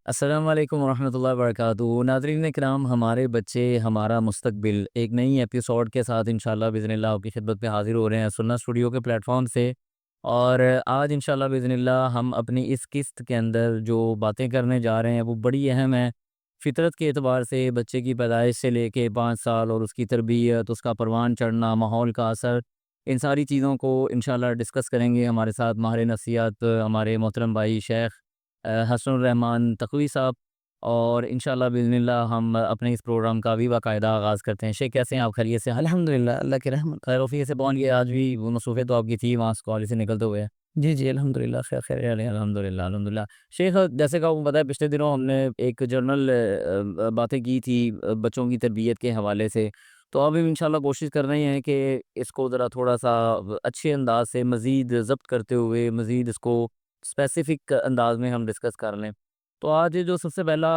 السلام علیکم ورحمۃ اللہ وبرکاتہ ناظرین کرام، ہمارے بچے ہمارا مستقبل ایک نئی ایپیسوڈ کے ساتھ انشاءاللہ بإذن اللہ آپ کی خدمت میں حاضر ہو رہے ہیں سننا اسٹوڈیو کے پلیٹ فارم سے۔ اور آج انشاءاللہ بإذن اللہ ہم اپنی اس قسط کے اندر جو باتیں کرنے جا رہے ہیں وہ بڑی اہم ہیں۔ فطرت کے اعتبار سے بچے کی پیدائش سے لے کے 5 سال اور اس کی تربیت، اس کا پروان چڑھنا، ماحول کا اثر، ان ساری چیزوں کو انشاءاللہ ڈسکس کریں گے۔ ہمارے ساتھ ماہر نفسیات ہمارے محترم بھائی شیخ حسن الرحمان تقوی صاحب، اور انشاءاللہ بإذن اللہ ہم اپنے اس پروگرام کا بھی باقاعدہ آغاز کرتے ہیں۔ شیخ کیسے ہیں آپ؟ خیریت سے ہیں؟ الحمدللہ اللہ کی رحمت۔ خیر وفیت سے پہنچ گئے؟ آج بھی وہ مصروفیت تو آپ کی تھی وہاں کالج سے نکلتے ہوئے؟ جی جی الحمدللہ خیر خیر چلیں الحمدللہ الحمدللہ۔ شیخ جیسے کہ آپ کو پتہ ہے پچھلے دنوں ہم نے ایک جرنل باتیں کی تھی بچوں کی تربیت کے حوالے سے، تو اب ہم انشاءاللہ کوشش کر رہے ہیں کہ اس کو ذرا تھوڑا سا اچھے انداز سے مزید ضبط کرتے ہوئے مزید اس کو اسپیسیفک انداز میں ہم ڈسکس کر لیں۔ تو آج جو سب سے پہلا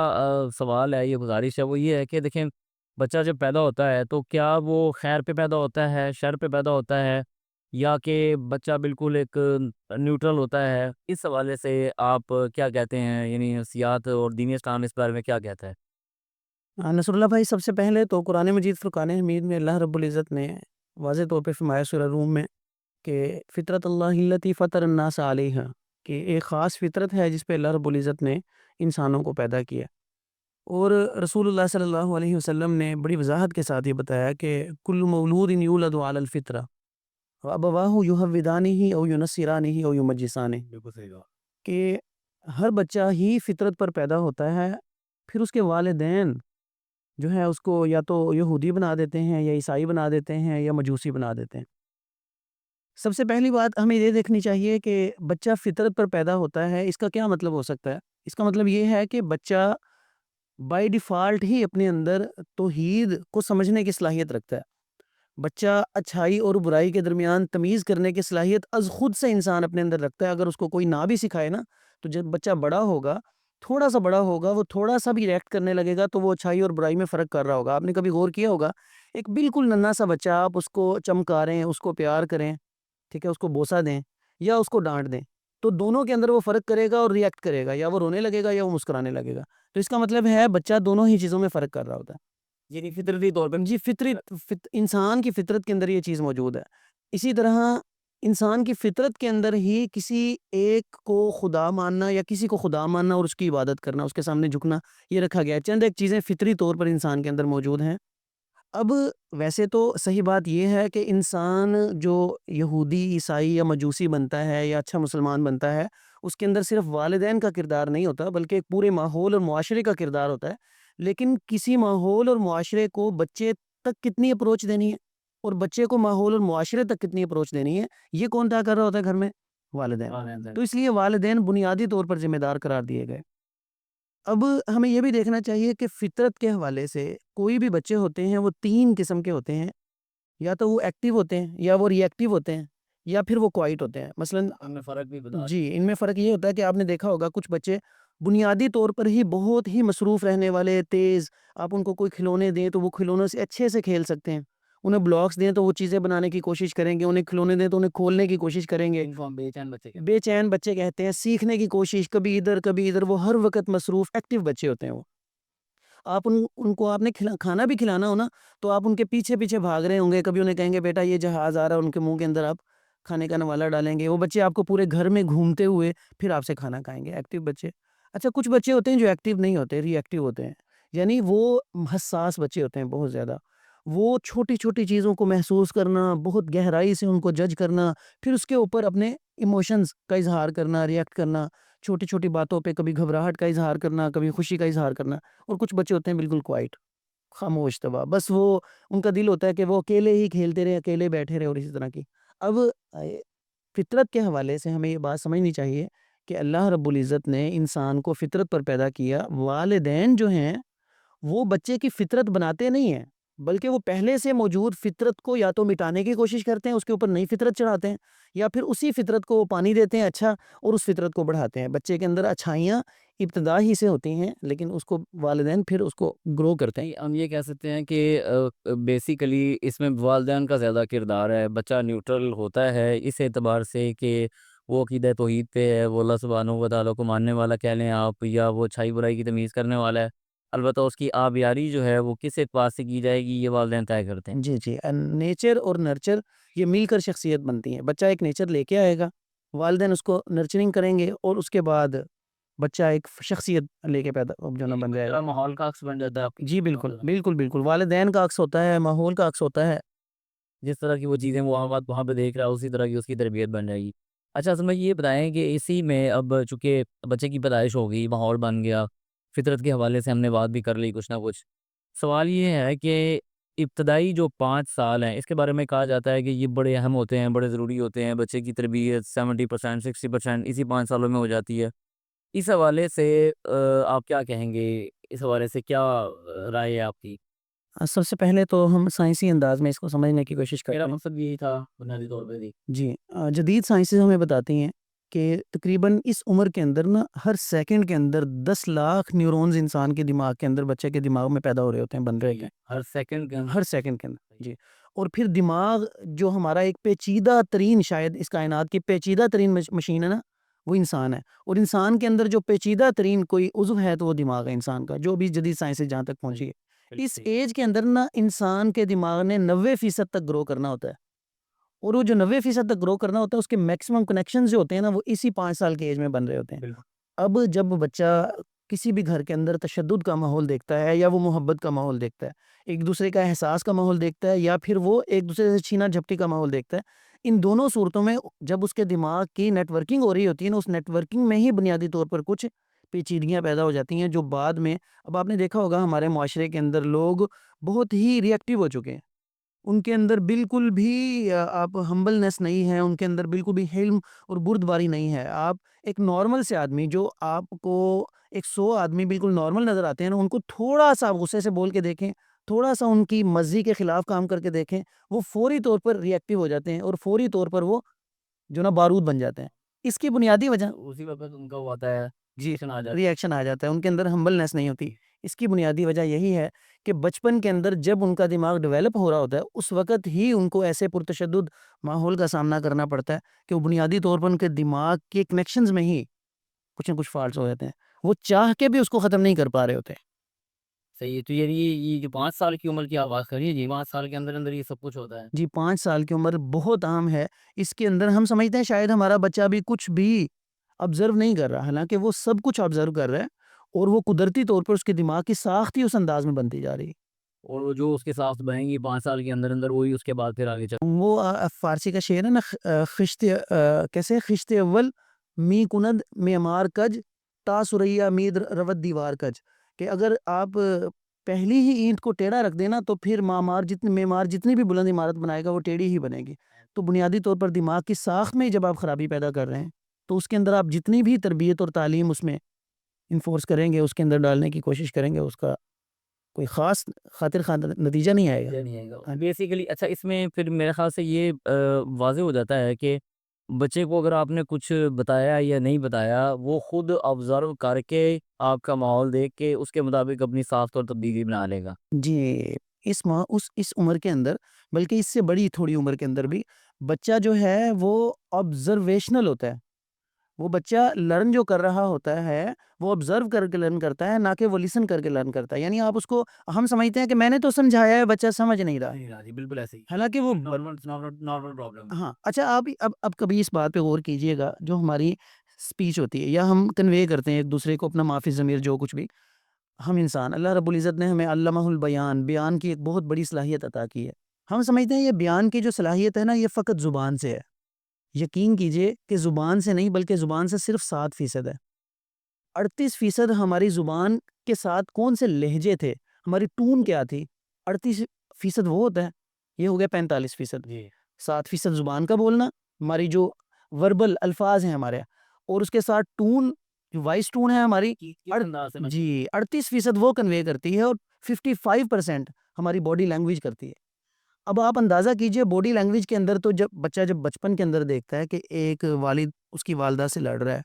سوال ہے، یہ گزارش ہے، وہ یہ ہے کہ دیکھیں بچہ جب پیدا ہوتا ہے تو کیا وہ خیر پہ پیدا ہوتا ہے، شر پہ پیدا ہوتا ہے، یا کہ بچہ بالکل ایک نیوٹرل ہوتا ہے؟ اس حوالے سے آپ کیا کہتے ہیں؟ یعنی نفسیات اور دین اسلام اس بارے میں کیا کہتا ہے؟ نصر اللہ بھائی، سب سے پہلے تو قرآن مجید فرقان حمید میں اللہ رب العزت نے واضح طور پہ فرمایا سورہ روم میں کہ فطرت اللہ التی فطر الناس علیہا، کہ ایک خاص فطرت ہے جس پہ اللہ رب العزت نے انسانوں کو پیدا کیا۔ اور رسول اللہ صلی اللہ علیہ وسلم نے بڑی وضاحت کے ساتھ یہ بتایا کہ کل مولود یولد علی الفطرہ وابواہ یہودانہ او ینصرانہ او یمجسانہ، بالکل صحیح کہا۔ کہ ہر بچہ ہی فطرت پر پیدا ہوتا ہے، پھر اس کے والدین جو ہے اس کو یا تو یہودی بنا دیتے ہیں، یا عیسائی بنا دیتے ہیں، یا مجوسی بنا دیتے ہیں۔ سب سے پہلی بات ہمیں یہ دیکھنی چاہیے کہ بچہ فطرت پر پیدا ہوتا ہے، اس کا کیا مطلب ہو سکتا ہے؟ اس کا مطلب یہ ہے کہ بچہ بائی ڈیفالٹ ہی اپنے اندر توحید کو سمجھنے کی صلاحیت رکھتا ہے۔ بچہ اچھائی اور برائی کے درمیان تمیز کرنے کی صلاحیت از خود سے انسان اپنے اندر رکھتا ہے۔ اگر اس کو کوئی نہ بھی سکھائے نا، تو جب بچہ بڑا ہوگا، تھوڑا سا بڑا ہوگا، وہ تھوڑا سا بھی ریئیکٹ کرنے لگے گا تو وہ اچھائی اور برائی میں فرق کر رہا ہوگا۔ آپ نے کبھی غور کیا ہوگا، ایک بالکل ننھا سا بچہ، آپ اس کو چمکاریں، اس کو پیار کریں، ٹھیک ہے، اس کو بوسہ دیں یا اس کو ڈانٹ دیں، تو دونوں کے اندر وہ فرق کرے گا اور ریئیکٹ کرے گا، یا وہ رونے لگے گا یا وہ مسکرانے لگے گا۔ تو اس کا مطلب ہے بچہ دونوں ہی چیزوں میں فرق کر رہا ہوتا ہے۔ یعنی فطرتی طور پہ جی، انسان کی فطرت کے اندر یہ چیز موجود ہے۔ اسی طرح انسان کی فطرت کے اندر ہی کسی ایک کو خدا ماننا یا کسی کو خدا ماننا اور اس کی عبادت کرنا، اس کے سامنے جھکنا، یہ رکھا گیا ہے۔ چند ایک چیزیں فطری طور پر انسان کے اندر موجود ہیں۔ اب ویسے تو صحیح بات یہ ہے کہ انسان جو یہودی، عیسائی یا مجوسی بنتا ہے یا اچھا مسلمان بنتا ہے، اس کے اندر صرف والدین کا کردار نہیں ہوتا، بلکہ ایک پورے ماحول اور معاشرے کا کردار ہوتا ہے۔ لیکن کسی ماحول اور معاشرے کو بچے تک کتنی اپروچ دینی ہے، اور بچے کو ماحول اور معاشرے تک کتنی اپروچ دینی ہے، یہ کون طے کر رہا ہوتا ہے گھر میں؟ والدین۔ تو اس لیے والدین بنیادی طور پر ذمہ دار قرار دیے گئے۔ اب ہمیں یہ بھی دیکھنا چاہیے کہ فطرت کے حوالے سے کوئی بھی بچے ہوتے ہیں وہ 3 قسم کے ہوتے ہیں، یا تو وہ ایکٹیو ہوتے ہیں، یا وہ ری ایکٹیو ہوتے ہیں، یا پھر وہ کوائٹ ہوتے ہیں۔ مثلاً ان میں فرق بھی بتا جی، ان میں فرق یہ ہوتا ہے کہ آپ نے دیکھا ہوگا کچھ بچے بنیادی طور پر ہی بہت ہی مصروف رہنے والے، تیز، آپ ان کو کوئی کھلونے دیں تو وہ کھلونوں سے اچھے سے کھیل سکتے ہیں، انہیں بلاکس دیں تو وہ چیزیں بنانے کی کوشش کریں گے، انہیں کھلونے دیں تو انہیں کھولنے کی کوشش کریں گے۔ ان کو ہم بے چین بچے کہتے بے چین بچے کہتے ہیں، سیکھنے کی کوشش، کبھی ادھر کبھی ادھر، وہ ہر وقت مصروف ایکٹیو بچے ہوتے ہیں وہ۔ آپ ان کو آپ نے کھانا بھی کھلانا ہو نا، تو آپ ان کے پیچھے پیچھے بھاگ رہے ہوں گے، کبھی انہیں کہیں گے بیٹا یہ جہاز آ رہا ہے، ان کے منہ کے اندر آپ کھانے کا نوالا ڈالیں گے، وہ بچے آپ کو پورے گھر میں گھومتے ہوئے پھر آپ سے کھانا کھائیں گے، ایکٹیو بچے۔ اچھا، کچھ بچے ہوتے ہیں جو ایکٹیو نہیں ہوتے، ری ایکٹیو ہوتے ہیں، یعنی وہ حساس بچے ہوتے ہیں بہت زیادہ۔ وہ چھوٹی چھوٹی چیزوں کو محسوس کرنا، بہت گہرائی سے ان کو جج کرنا، پھر اس کے اوپر اپنے ایموشنز کا اظہار کرنا، ریئیکٹ کرنا، چھوٹی چھوٹی باتوں پہ کبھی گھبراہٹ کا اظہار کرنا، کبھی خوشی کا اظہار کرنا۔ اور کچھ بچے ہوتے ہیں بالکل کوائٹ، خاموش طبع، بس وہ ان کا دل ہوتا ہے کہ وہ اکیلے ہی کھیلتے رہے، اکیلے بیٹھے رہے، اور اسی طرح کی۔ اب فطرت کے حوالے سے ہمیں یہ بات سمجھنی چاہیے کہ اللہ رب العزت نے انسان کو فطرت پر پیدا کیا۔ والدین جو ہیں وہ بچے کی فطرت بناتے نہیں ہیں، بلکہ وہ پہلے سے موجود فطرت کو یا تو مٹانے کی کوشش کرتے ہیں، اس کے اوپر نئی فطرت چڑھاتے ہیں، یا پھر اسی فطرت کو وہ پانی دیتے ہیں اچھا، اور اس فطرت کو بڑھاتے ہیں۔ بچے کے اندر اچھائیاں ابتدا ہی سے ہوتی ہیں، لیکن اس کو والدین پھر اس کو گرو کرتے ہیں۔ ہم یہ کہہ سکتے ہیں کہ بیسیکلی اس میں والدین کا زیادہ کردار ہے، بچہ نیوٹرل ہوتا ہے اس اعتبار سے کہ وہ عقیدہ توحید پہ ہے، وہ اللہ سبحانہ و تعالیٰ کو ماننے والا کہہ لیں آپ، یا وہ اچھائی برائی کی تمیز کرنے والا ہے، البتہ اس کی آبیاری جو ہے وہ کس اعتبار سے کی جائے گی یہ والدین طے کرتے ہیں۔ جی جی، نیچر اور نرچر یہ مل کر شخصیت بنتی ہے. بچہ ایک نیچر لے کے آئے گا، والدین اس کو نرچرنگ کریں گے، اور اس کے بعد بچہ ایک شخصیت لے کے پیدا جو نا بن جائے گا. ماحول کا عکس بن جاتا ہے آپ کی جی بالکل بالکل بالکل، والدین کا عکس ہوتا ہے، ماحول کا عکس ہوتا ہے. جس طرح کی وہ چیزیں وہاں پہ دیکھ رہا ہے اسی طرح کی اس کی تربیت بن جائے گی۔ اچھا اصل میں یہ بتائیں کہ اسی میں اب چونکہ بچے کی پیدائش ہو گئی، ماحول بن گیا، فطرت کے حوالے سے ہم نے بات بھی کر لی کچھ نہ کچھ، سوال یہ ہے کہ ابتدائی جو 5 سال ہیں اس کے بارے میں کہا جاتا ہے کہ یہ بڑے اہم ہوتے ہیں، بڑے ضروری ہوتے ہیں، بچے کی تربیت 70% 60% اسی 5 سالوں میں ہو جاتی ہے۔ اس حوالے سے آپ کیا کہیں گے؟ اس حوالے سے کیا رائے ہے آپ کی؟ سب سے پہلے تو ہم سائنسی انداز میں اس کو سمجھنے کی کوشش کرتے میرا ہیں. مقصد یہی تھا بنیادی طور پہ۔ جی، جدید سائنسز ہمیں بتاتی ہیں کہ تقریباً اس عمر کے اندر نا ہر سیکنڈ کے اندر 10 لاکھ نیورونز انسان کے دماغ کے اندر، بچے کے دماغ میں پیدا ہو رہے ہوتے ہیں، بن رہے ہوتے ہیں ہر سیکنڈ کے ہر سیکنڈ کے اندر. جی، اور پھر دماغ جو ہمارا ایک پیچیدہ ترین، شاید اس کائنات کی پیچیدہ ترین مشین ہے نا، وہ انسان ہے. اور انسان کے اندر جو پیچیدہ ترین کوئی عضو ہے تو وہ دماغ ہے انسان کا، جو بھی جدید سائنس جہاں تک پہنچی ہے. اس ایج کے اندر نا انسان کے دماغ نے 90% تک گرو کرنا ہوتا ہے، اور وہ جو 90% تک گرو کرنا ہوتا ہے اس کے میکسیمم کنیکشنز جو ہوتے ہیں نا وہ اسی 5 سال کی ایج میں بن رہے ہوتے ہیں. اب جب بچہ کسی بھی گھر کے اندر تشدد کا ماحول دیکھتا ہے، یا وہ محبت کا ماحول دیکھتا ہے، ایک دوسرے کا احساس کا ماحول دیکھتا ہے، یا پھر وہ ایک دوسرے سے چھینا جھپٹی کا ماحول دیکھتا ہے، ان دونوں صورتوں میں جب اس کے دماغ کی نیٹ ورکنگ ہو رہی ہوتی ہے نا، اس نیٹ ورکنگ میں ہی بنیادی طور پر کچھ پیچیدگیاں پیدا ہو جاتی ہیں، جو بعد میں، اب آپ نے دیکھا ہوگا ہمارے معاشرے کے اندر لوگ بہت ہی ری ایکٹیو ہو چکے ہیں. ان کے اندر بالکل بھی آپ ہمبلنس نہیں ہے، ان کے اندر بالکل بھی حلم اور بردباری نہیں ہے. آپ ایک نارمل سے آدمی، جو آپ کو ایک 100 آدمی بالکل نارمل نظر آتے ہیں نا، ان کو تھوڑا سا غصے سے بول کے دیکھیں، تھوڑا سا ان کی مرضی کے خلاف کام کر کے دیکھیں، وہ فوری طور پر ری ایکٹیو ہو جاتے ہیں، اور فوری طور پر وہ جو نا بارود بن جاتے ہیں. اس کی بنیادی وجہ اسی وقت ان کا وہ آتا ہے، جی آ جاتا ری ایکشن آ جاتا ہے، ان کے اندر ہمبلنس نہیں ہوتی. اس کی بنیادی وجہ یہی ہے کہ بچپن کے اندر جب ان کا دماغ ڈیولپ ہو رہا ہوتا ہے، اس وقت ہی ان کو ایسے پرتشدد ماحول کا سامنا کرنا پڑتا ہے کہ وہ بنیادی طور پر ان کے دماغ کے کنیکشنز میں ہی کچھ نہ کچھ فالٹس ہو جاتے ہیں، وہ چاہ کے بھی اس کو ختم نہیں کر پا رہے ہوتے. صحیح ہے۔ تو یہ جو 5 سال کی عمر کی آپ بات کریے، جی 5 سال کے اندر اندر یہ سب کچھ ہوتا ہے۔ جی 5 سال کی عمر بہت عام ہے. اس کے اندر ہم سمجھتے ہیں شاید ہمارا بچہ بھی کچھ بھی آبزرو نہیں کر رہا، حالانکہ وہ سب کچھ آبزرو کر رہا ہے، اور وہ قدرتی طور پر اس کے دماغ کی ساخت ہی اس انداز میں بنتی جا رہی ہے. اور وہ جو اس کے ساتھ بہیں گی 5 سال کے اندر اندر، وہی اس کے بعد پھر آگے چل وہ فارسی کا شعر ہے نا، خشت کیسے خشت اول می کند معمار کج تا سریا مید روت دیوار کج، کہ اگر آپ پہلی ہی اینٹ کو ٹیڑھا رکھ دینا تو پھر معمار جتنی بھی بلند عمارت بنائے گا وہ ٹیڑھی ہی بنے گی. تو بنیادی طور پر دماغ کی ساخت میں جب آپ خرابی پیدا کر رہے ہیں تو اس کے اندر آپ جتنی بھی تربیت اور تعلیم اس میں انفورس کریں گے، اس کے اندر ڈالنے کی کوشش کریں گے، اس کا کوئی خاص خاطر خواہ نتیجہ نہیں آئے گا. نہیں آئے گا بیسیکلی۔ اچھا اس میں پھر میرے خیال سے یہ واضح ہو جاتا ہے کہ بچے کو اگر آپ نے کچھ بتایا یا نہیں بتایا، وہ خود آبزرو کر کے آپ کا ماحول دیکھ کے اس کے مطابق اپنی ساخت اور تبدیلی بنا لے گا۔ جی، اس عمر کے اندر، بلکہ اس سے بڑی تھوڑی عمر کے اندر بھی بچہ جو ہے وہ آبزرویشنل ہوتا ہے. وہ بچہ لرن جو کر رہا ہوتا ہے وہ آبزرو کر کے لرن کرتا ہے، نہ کہ وہ لسن کر کے لرن کرتا ہے. یعنی آپ اس کو، ہم سمجھتے ہیں کہ میں نے تو سمجھایا ہے، بچہ سمجھ نہیں رہا، جی بالکل ایسے ہی، حالانکہ وہ نارمل پرابلم۔ ہاں. اچھا آپ اب کبھی اس بات پہ غور کیجئے گا، جو ہماری سپیچ ہوتی ہے یا ہم کنوے کرتے ہیں ایک دوسرے کو اپنا ما فی الضمیر جو کچھ بھی، ہم انسان، اللہ رب العزت نے ہمیں علمہ البیان، بیان کی ایک بہت بڑی صلاحیت عطا کی ہے. ہم سمجھتے ہیں یہ بیان کی جو صلاحیت ہے نا، یہ فقط زبان سے ہے. یقین کیجئے کہ زبان سے نہیں، بلکہ زبان سے صرف 7% ہے. 38% ہماری زبان کے ساتھ کون سے لہجے تھے، ہماری ٹون کیا تھی، 38% وہ ہوتا ہے. یہ ہو گیا 45%. 7% زبان کا بولنا، ہماری جو وربل الفاظ ہیں ہمارے، اور اس کے ساتھ ٹون، جو وائس ٹون ہے ہماری، جی 38% وہ کنوے کرتی ہے، اور 55% ہماری باڈی لینگویج کرتی ہے. اب آپ اندازہ کیجئے باڈی لینگویج کے اندر، تو جب بچپن کے اندر دیکھتا ہے کہ ایک والد اس کی والدہ سے لڑ رہا ہے،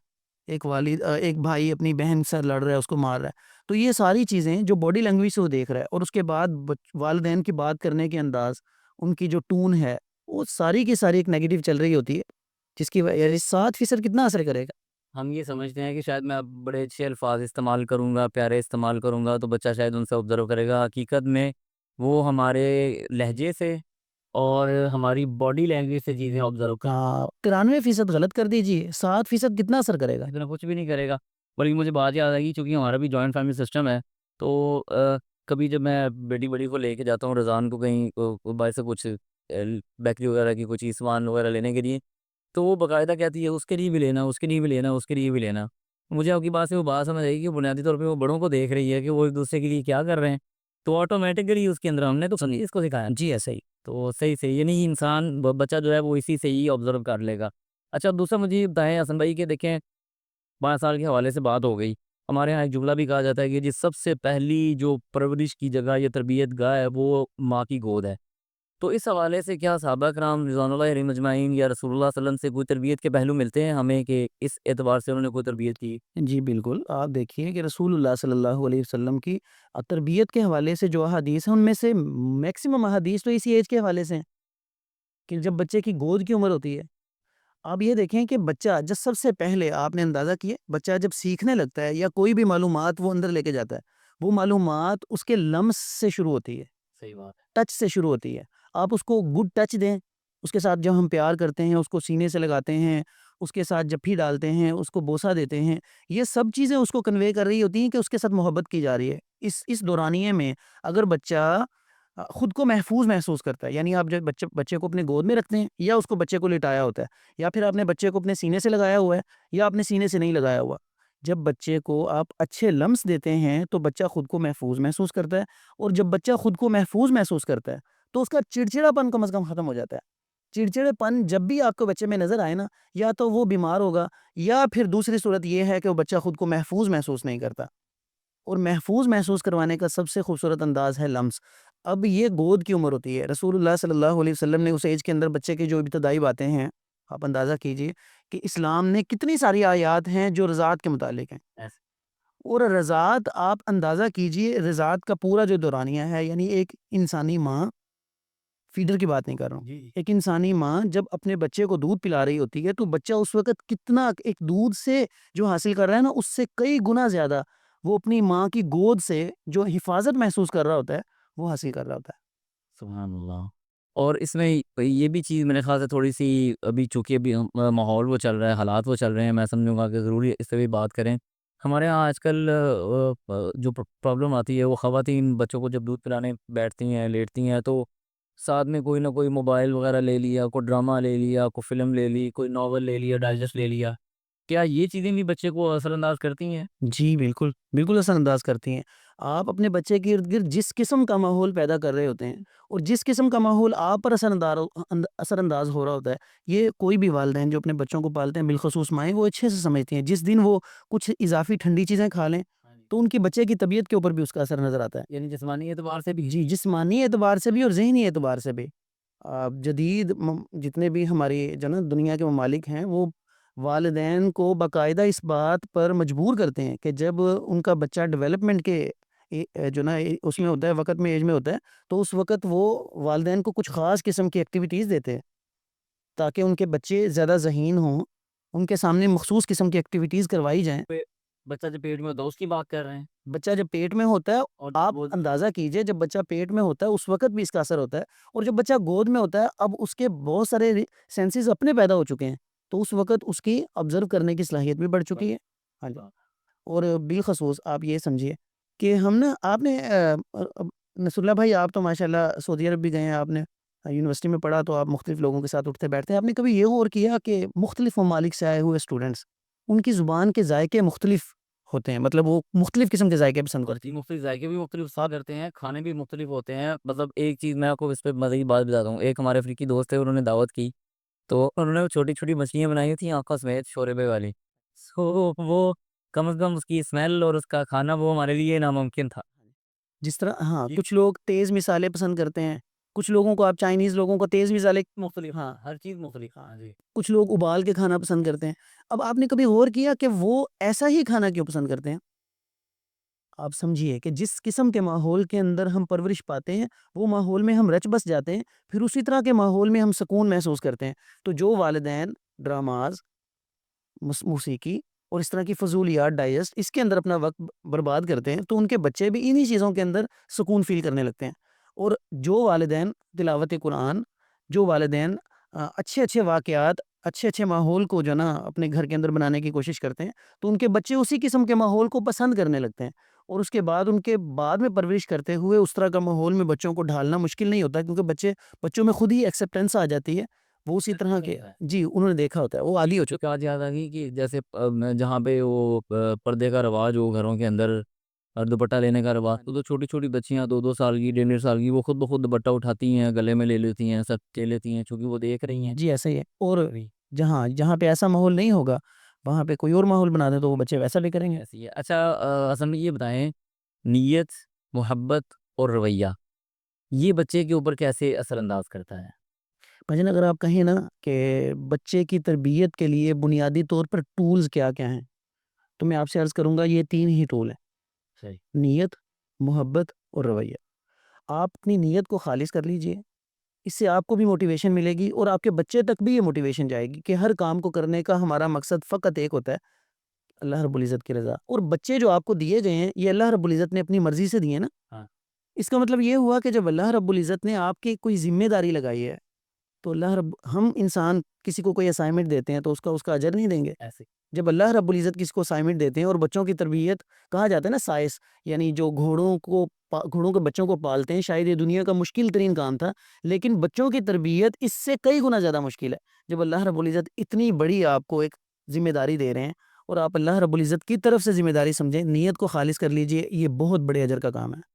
ایک بھائی اپنی بہن سے لڑ رہا ہے، اس کو مار رہا ہے، تو یہ ساری چیزیں جو باڈی لینگویج سے وہ دیکھ رہا ہے، اور اس کے بعد والدین کی بات کرنے کے انداز، ان کی جو ٹون ہے، وہ ساری کی ساری ایک نیگیٹو چل رہی ہوتی ہے. جس کی یعنی 7% کتنا اثر کرے گا؟ ہم یہ سمجھتے ہیں کہ شاید میں اب بڑے اچھے الفاظ استعمال کروں گا، پیارے استعمال کروں گا تو بچہ شاید ان سے آبزرو کرے گا، حقیقت میں وہ ہمارے لہجے سے اور ہماری باڈی لینگویج سے چیزیں آبزرو کرے گا۔ 93% غلط کر دیجیے، 7% کتنا اثر کرے گا؟ اتنا کچھ بھی نہیں کرے گا۔ بلکہ مجھے بات یاد آئی چونکہ ہمارا بھی جوائنٹ فیملی سسٹم ہے، تو کبھی جب میں بیٹی بڑی کو لے کے جاتا ہوں رضان کو کہیں باعث کچھ بیکری وغیرہ کی کچھ سامان وغیرہ لینے کے لیے، تو وہ باقاعدہ کہتی ہے اس کے لیے بھی لینا، اس کے لیے بھی لینا، اس کے لیے بھی لینا۔ مجھے آپ کی بات سے وہ بات سمجھ آئی کہ بنیادی طور پہ وہ بڑوں کو دیکھ رہی ہے کہ وہ ایک دوسرے کے لیے کیا کر رہے ہیں، تو آٹومیٹکلی اس کے اندر ہم نے تو اس کو سکھایا۔ جی ایسا ہی۔ تو صحیح صحیح، یعنی انسان بچہ جو ہے وہ اسی سے ہی آبزرو کر لے گا۔ اچھا دوسرا مجھے یہ بتائیں حسن بھائی کہ دیکھیں 5 سال کے حوالے سے بات ہو گئی، ہمارے یہاں ایک جملہ بھی کہا جاتا ہے کہ جس سب سے پہلی جو پرورش کی جگہ یا تربیت گاہ ہے وہ ماں کی گود ہے۔ تو اس حوالے سے کیا صحابہ کرام رضوان اللہ علیہم اجمعین یا رسول اللہ صلی اللہ علیہ وسلم سے کوئی تربیت کے پہلو ملتے ہیں ہمیں کہ اس اعتبار سے انہوں نے کوئی تربیت کی؟ جی بالکل، آپ دیکھیے کہ رسول اللہ صلی اللہ علیہ وسلم کی تربیت کے حوالے سے جو احادیث ہیں ان میں سے میکسیمم احادیث تو اسی ایج کے حوالے سے ہیں کہ جب بچے کی گود کی عمر ہوتی ہے۔ آپ یہ دیکھیں کہ بچہ جب سب سے پہلے آپ نے اندازہ کیے بچہ جب سیکھنے لگتا ہے یا کوئی بھی معلومات وہ اندر لے کے جاتا ہے، وہ معلومات اس کے لمس سے شروع ہوتی ہے، صحیح بات ٹچ سے شروع ہوتی ہے۔ آپ اس کو گڈ ٹچ دیں، اس کے ساتھ جب ہم پیار کرتے ہیں، اس کو سینے سے لگاتے ہیں، اس کے ساتھ جپھی ڈالتے ہیں، اس کو بوسہ دیتے ہیں، یہ سب چیزیں اس کو کنوے کر رہی ہوتی ہیں کہ اس کے ساتھ محبت کی جا رہی ہے۔ اس دورانیے میں اگر بچہ خود کو محفوظ محسوس کرتا ہے، یعنی آپ جب بچے کو اپنے گود میں رکھتے ہیں یا اس کو بچے کو لٹایا ہوتا ہے یا پھر آپ نے بچے کو اپنے سینے سے لگایا ہوا ہے یا آپ نے سینے سے نہیں لگایا ہوا، جب بچے کو آپ اچھے لمس دیتے ہیں تو بچہ خود کو محفوظ محسوس کرتا ہے، اور جب بچہ خود کو محفوظ محسوس کرتا ہے تو اس کا چڑچڑا پن کم از کم ختم ہو جاتا ہے۔ چڑچڑے پن جب بھی آپ کو بچے میں نظر آئے نا، یا تو وہ بیمار ہوگا یا پھر دوسری صورت یہ ہے کہ وہ بچہ خود کو محفوظ محسوس نہیں کرتا، اور محفوظ محسوس کروانے کا سب سے خوبصورت انداز ہے لمس۔ اب یہ گود کی عمر ہوتی ہے، رسول اللہ صلی اللہ علیہ وسلم نے اس ایج کے اندر بچے کی جو ابتدائی باتیں ہیں، آپ اندازہ کیجئے کہ اسلام نے کتنی ساری آیات ہیں جو رضاعت کے متعلق ہیں، ہے۔ اور رضاعت آپ اندازہ کیجئے رضاعت کا پورا جو دورانیہ ہے، یعنی ایک انسانی ماں، فیڈر کی بات نہیں کر رہا ہوں، جی ایک انسانی ماں جب اپنے بچے کو دودھ پلا رہی ہوتی ہے تو بچہ اس وقت کتنا ایک دودھ سے جو حاصل کر رہا ہے نا، اس سے کئی گنا زیادہ وہ اپنی ماں کی گود سے جو حفاظت محسوس کر رہا ہوتا ہے وہ حاصل کر رہا ہوتا ہے۔ سبحان اللہ۔ اور اس میں یہ بھی چیز میرے خیال سے تھوڑی سی ابھی چونکہ ابھی ماحول وہ چل رہا ہے، حالات وہ چل رہے ہیں، میں سمجھوں گا کہ ضروری اس سے بھی بات کریں۔ ہمارے ہاں آج کل جو پرابلم آتی ہے وہ خواتین بچوں کو جب دودھ پلانے بیٹھتی ہیں لیٹتی ہیں تو ساتھ میں کوئی نہ کوئی موبائل وغیرہ لے لیا، کوئی ڈرامہ لے لیا، کوئی فلم لے لی، کوئی ناول لے لیا، ڈائجسٹ لے لیا۔ کیا یہ چیزیں بھی بچے کو اثر انداز کرتی ہیں؟ جی بالکل، بالکل اثر انداز کرتی ہیں۔ آپ اپنے بچے کے ارد گرد جس قسم کا ماحول پیدا کر رہے ہوتے ہیں اور جس قسم کا ماحول آپ پر اثر انداز ہو رہا ہوتا ہے، یہ کوئی بھی والدین جو اپنے بچوں کو پالتے ہیں، بالخصوص مائیں، وہ اچھے سے سمجھتی ہیں۔ جس دن وہ کچھ اضافی ٹھنڈی چیزیں کھا لیں تو ان کے بچے کی طبیعت کے اوپر بھی اس کا اثر نظر آتا ہے۔ یعنی جسمانی اعتبار سے بھی؟ جی، جسمانی اعتبار سے بھی اور ذہنی اعتبار سے بھی۔ جدید جتنے بھی ہماری جو نا دنیا کے ممالک ہیں، وہ والدین کو باقاعدہ اس بات پر مجبور کرتے ہیں کہ جب ان کا بچہ ڈیولپمنٹ کے جو نا اس میں ہوتا ہے، وقت میں ایج میں ہوتا ہے، تو اس وقت وہ والدین کو کچھ خاص قسم کی ایکٹیویٹیز دیتے ہیں تاکہ ان کے بچے زیادہ ذہین ہوں، ان کے سامنے مخصوص قسم کی ایکٹیویٹیز کروائی جائیں۔ بچہ جو پیٹ میں ہوتا ہے اس کی بات کر رہے ہیں؟ بچہ جب پیٹ میں ہوتا ہے، اور آپ اندازہ کیجئے جب بچہ پیٹ میں ہوتا ہے اس وقت بھی اس کا اثر ہوتا ہے، اور جب بچہ گود میں ہوتا ہے اب اس کے بہت سارے سینسز اپنے پیدا ہو چکے ہیں، تو اس وقت اس کی آبزرو کرنے کی صلاحیت بھی بڑھ چکی ہے۔ ہاں جی، اور بالخصوص آپ یہ سمجھیے کہ ہم نا آپ نے نصر اللہ بھائی، آپ تو ماشاءاللہ سعودی عرب بھی گئے ہیں، آپ نے یونیورسٹی میں پڑھا تو آپ مختلف لوگوں کے ساتھ اٹھتے بیٹھتے ہیں، آپ نے کبھی یہ غور کیا کہ مختلف ممالک سے آئے ہوئے اسٹوڈنٹس، ان کی زبان کے ذائقے مختلف ہوتے ہیں، مطلب وہ مختلف قسم کے ذائقے پسند کرتے ہیں؟ مختلف ذائقے بھی مختلف سا کرتے ہیں، کھانے بھی مختلف ہوتے ہیں۔ مطلب ایک چیز میں آپ کو اس پہ مزید بات بتاتا ہوں، ایک ہمارے افریقی دوست تھے، انہوں نے دعوت کی تو انہوں نے چھوٹی چھوٹی مچھلیاں بنائی تھیں آنکھوں سمیت شوربے والی، سو وہ کم از کم اس کی اسمیل اور اس کا کھانا وہ ہمارے لیے ناممکن تھا۔ جس طرح ہاں کچھ لوگ تیز مسالے پسند کرتے ہیں، کچھ لوگوں کو آپ چائنیز لوگوں کو تیز مسالے، مختلف، ہاں ہر چیز مختلف، ہاں جی۔ کچھ لوگ ابال کے کھانا پسند کرتے ہیں۔ اب آپ نے کبھی غور کیا کہ وہ ایسا ہی کھانا کیوں پسند کرتے ہیں؟ آپ سمجھیے کہ جس قسم کے ماحول کے اندر ہم پرورش پاتے ہیں وہ ماحول میں ہم رچ بس جاتے ہیں، پھر اسی طرح کے ماحول میں ہم سکون محسوس کرتے ہیں۔ تو جو والدین ڈراماز، موسیقی اور اس طرح کی فضولیات ڈائجسٹ اس کے اندر اپنا وقت برباد کرتے ہیں، تو ان کے بچے بھی انہی چیزوں کے اندر سکون فیل کرنے لگتے ہیں۔ اور جو والدین تلاوت قرآن، جو والدین اچھے اچھے واقعات، اچھے اچھے ماحول کو جو نا اپنے گھر کے اندر بنانے کی کوشش کرتے ہیں، تو ان کے بچے اسی قسم کے ماحول کو پسند کرنے لگتے ہیں، اور اس کے بعد ان کے بعد میں پرورش کرتے ہوئے اس طرح کا ماحول میں بچوں کو ڈھالنا مشکل نہیں ہوتا، کیونکہ بچوں میں خود ہی ایکسیپٹنس آ جاتی ہے، وہ اسی طرح کے جی انہوں نے دیکھا ہوتا ہے، وہ عادی ہو چکے۔ ایک بات یاد آ گئی کہ جیسے جہاں پہ وہ پردے کا رواج ہو گھروں کے اندر اور دوپٹہ لینے کا رواج، تو چھوٹی چھوٹی بچیاں 2 2 سال کی 1.5 1.5 سال کی وہ خود بخود دوپٹہ اٹھاتی ہیں، گلے میں لے لیتی ہیں، سب لے لیتی ہیں، چونکہ وہ دیکھ رہی ہیں۔ جی ایسا ہی ہے، اور جہاں پہ ایسا ماحول نہیں ہوگا وہاں پہ کوئی اور ماحول بنا دیں تو وہ بچے ویسا بھی کریں گے۔ ایسی ہے۔ اچھا حسن بھائی یہ بتائیں، نیت، محبت اور رویہ یہ بچے کے اوپر کیسے اثر انداز کرتا ہے؟ بھائی اگر آپ کہیں نا کہ بچے کی تربیت کے لیے بنیادی طور پر ٹولز کیا کیا ہیں، تو میں آپ سے عرض کروں گا یہ 3 ہی ٹول ہیں: صحیح۔ نیت، محبت اور رویہ۔ آپ اپنی نیت کو خالص کر لیجئے، اس سے آپ کو بھی موٹیویشن ملے گی اور آپ کے بچے تک بھی یہ موٹیویشن جائے گی کہ ہر کام کو کرنے کا ہمارا مقصد فقط ایک ہوتا ہے: اللہ رب العزت کی رضا۔ اور بچے جو آپ کو دیے گئے ہیں یہ اللہ رب العزت نے اپنی مرضی سے دیے نا، ہاں۔ اس کا مطلب یہ ہوا کہ جب اللہ رب العزت نے آپ کی کوئی ذمہ داری لگائی ہے تو ہم انسان کسی کو کوئی اسائنمنٹ دیتے ہیں تو اس کا اجر نہیں دیں گے؟ ایسے جب اللہ رب العزت کسی کو اسائنمنٹ دیتے ہیں، اور بچوں کی تربیت کہا جاتا ہے نا سائنس، یعنی جو گھوڑوں کے بچوں کو پالتے ہیں، شاید یہ دنیا کا مشکل ترین کام تھا، لیکن بچوں کی تربیت اس سے کئی گنا زیادہ مشکل ہے۔ جب اللہ رب العزت اتنی بڑی آپ کو ایک ذمہ داری دے رہے ہیں اور آپ اللہ رب العزت کی طرف سے ذمہ داری سمجھیں، نیت کو خالص کر لیجئے، یہ بہت بڑے اجر کا کام ہے۔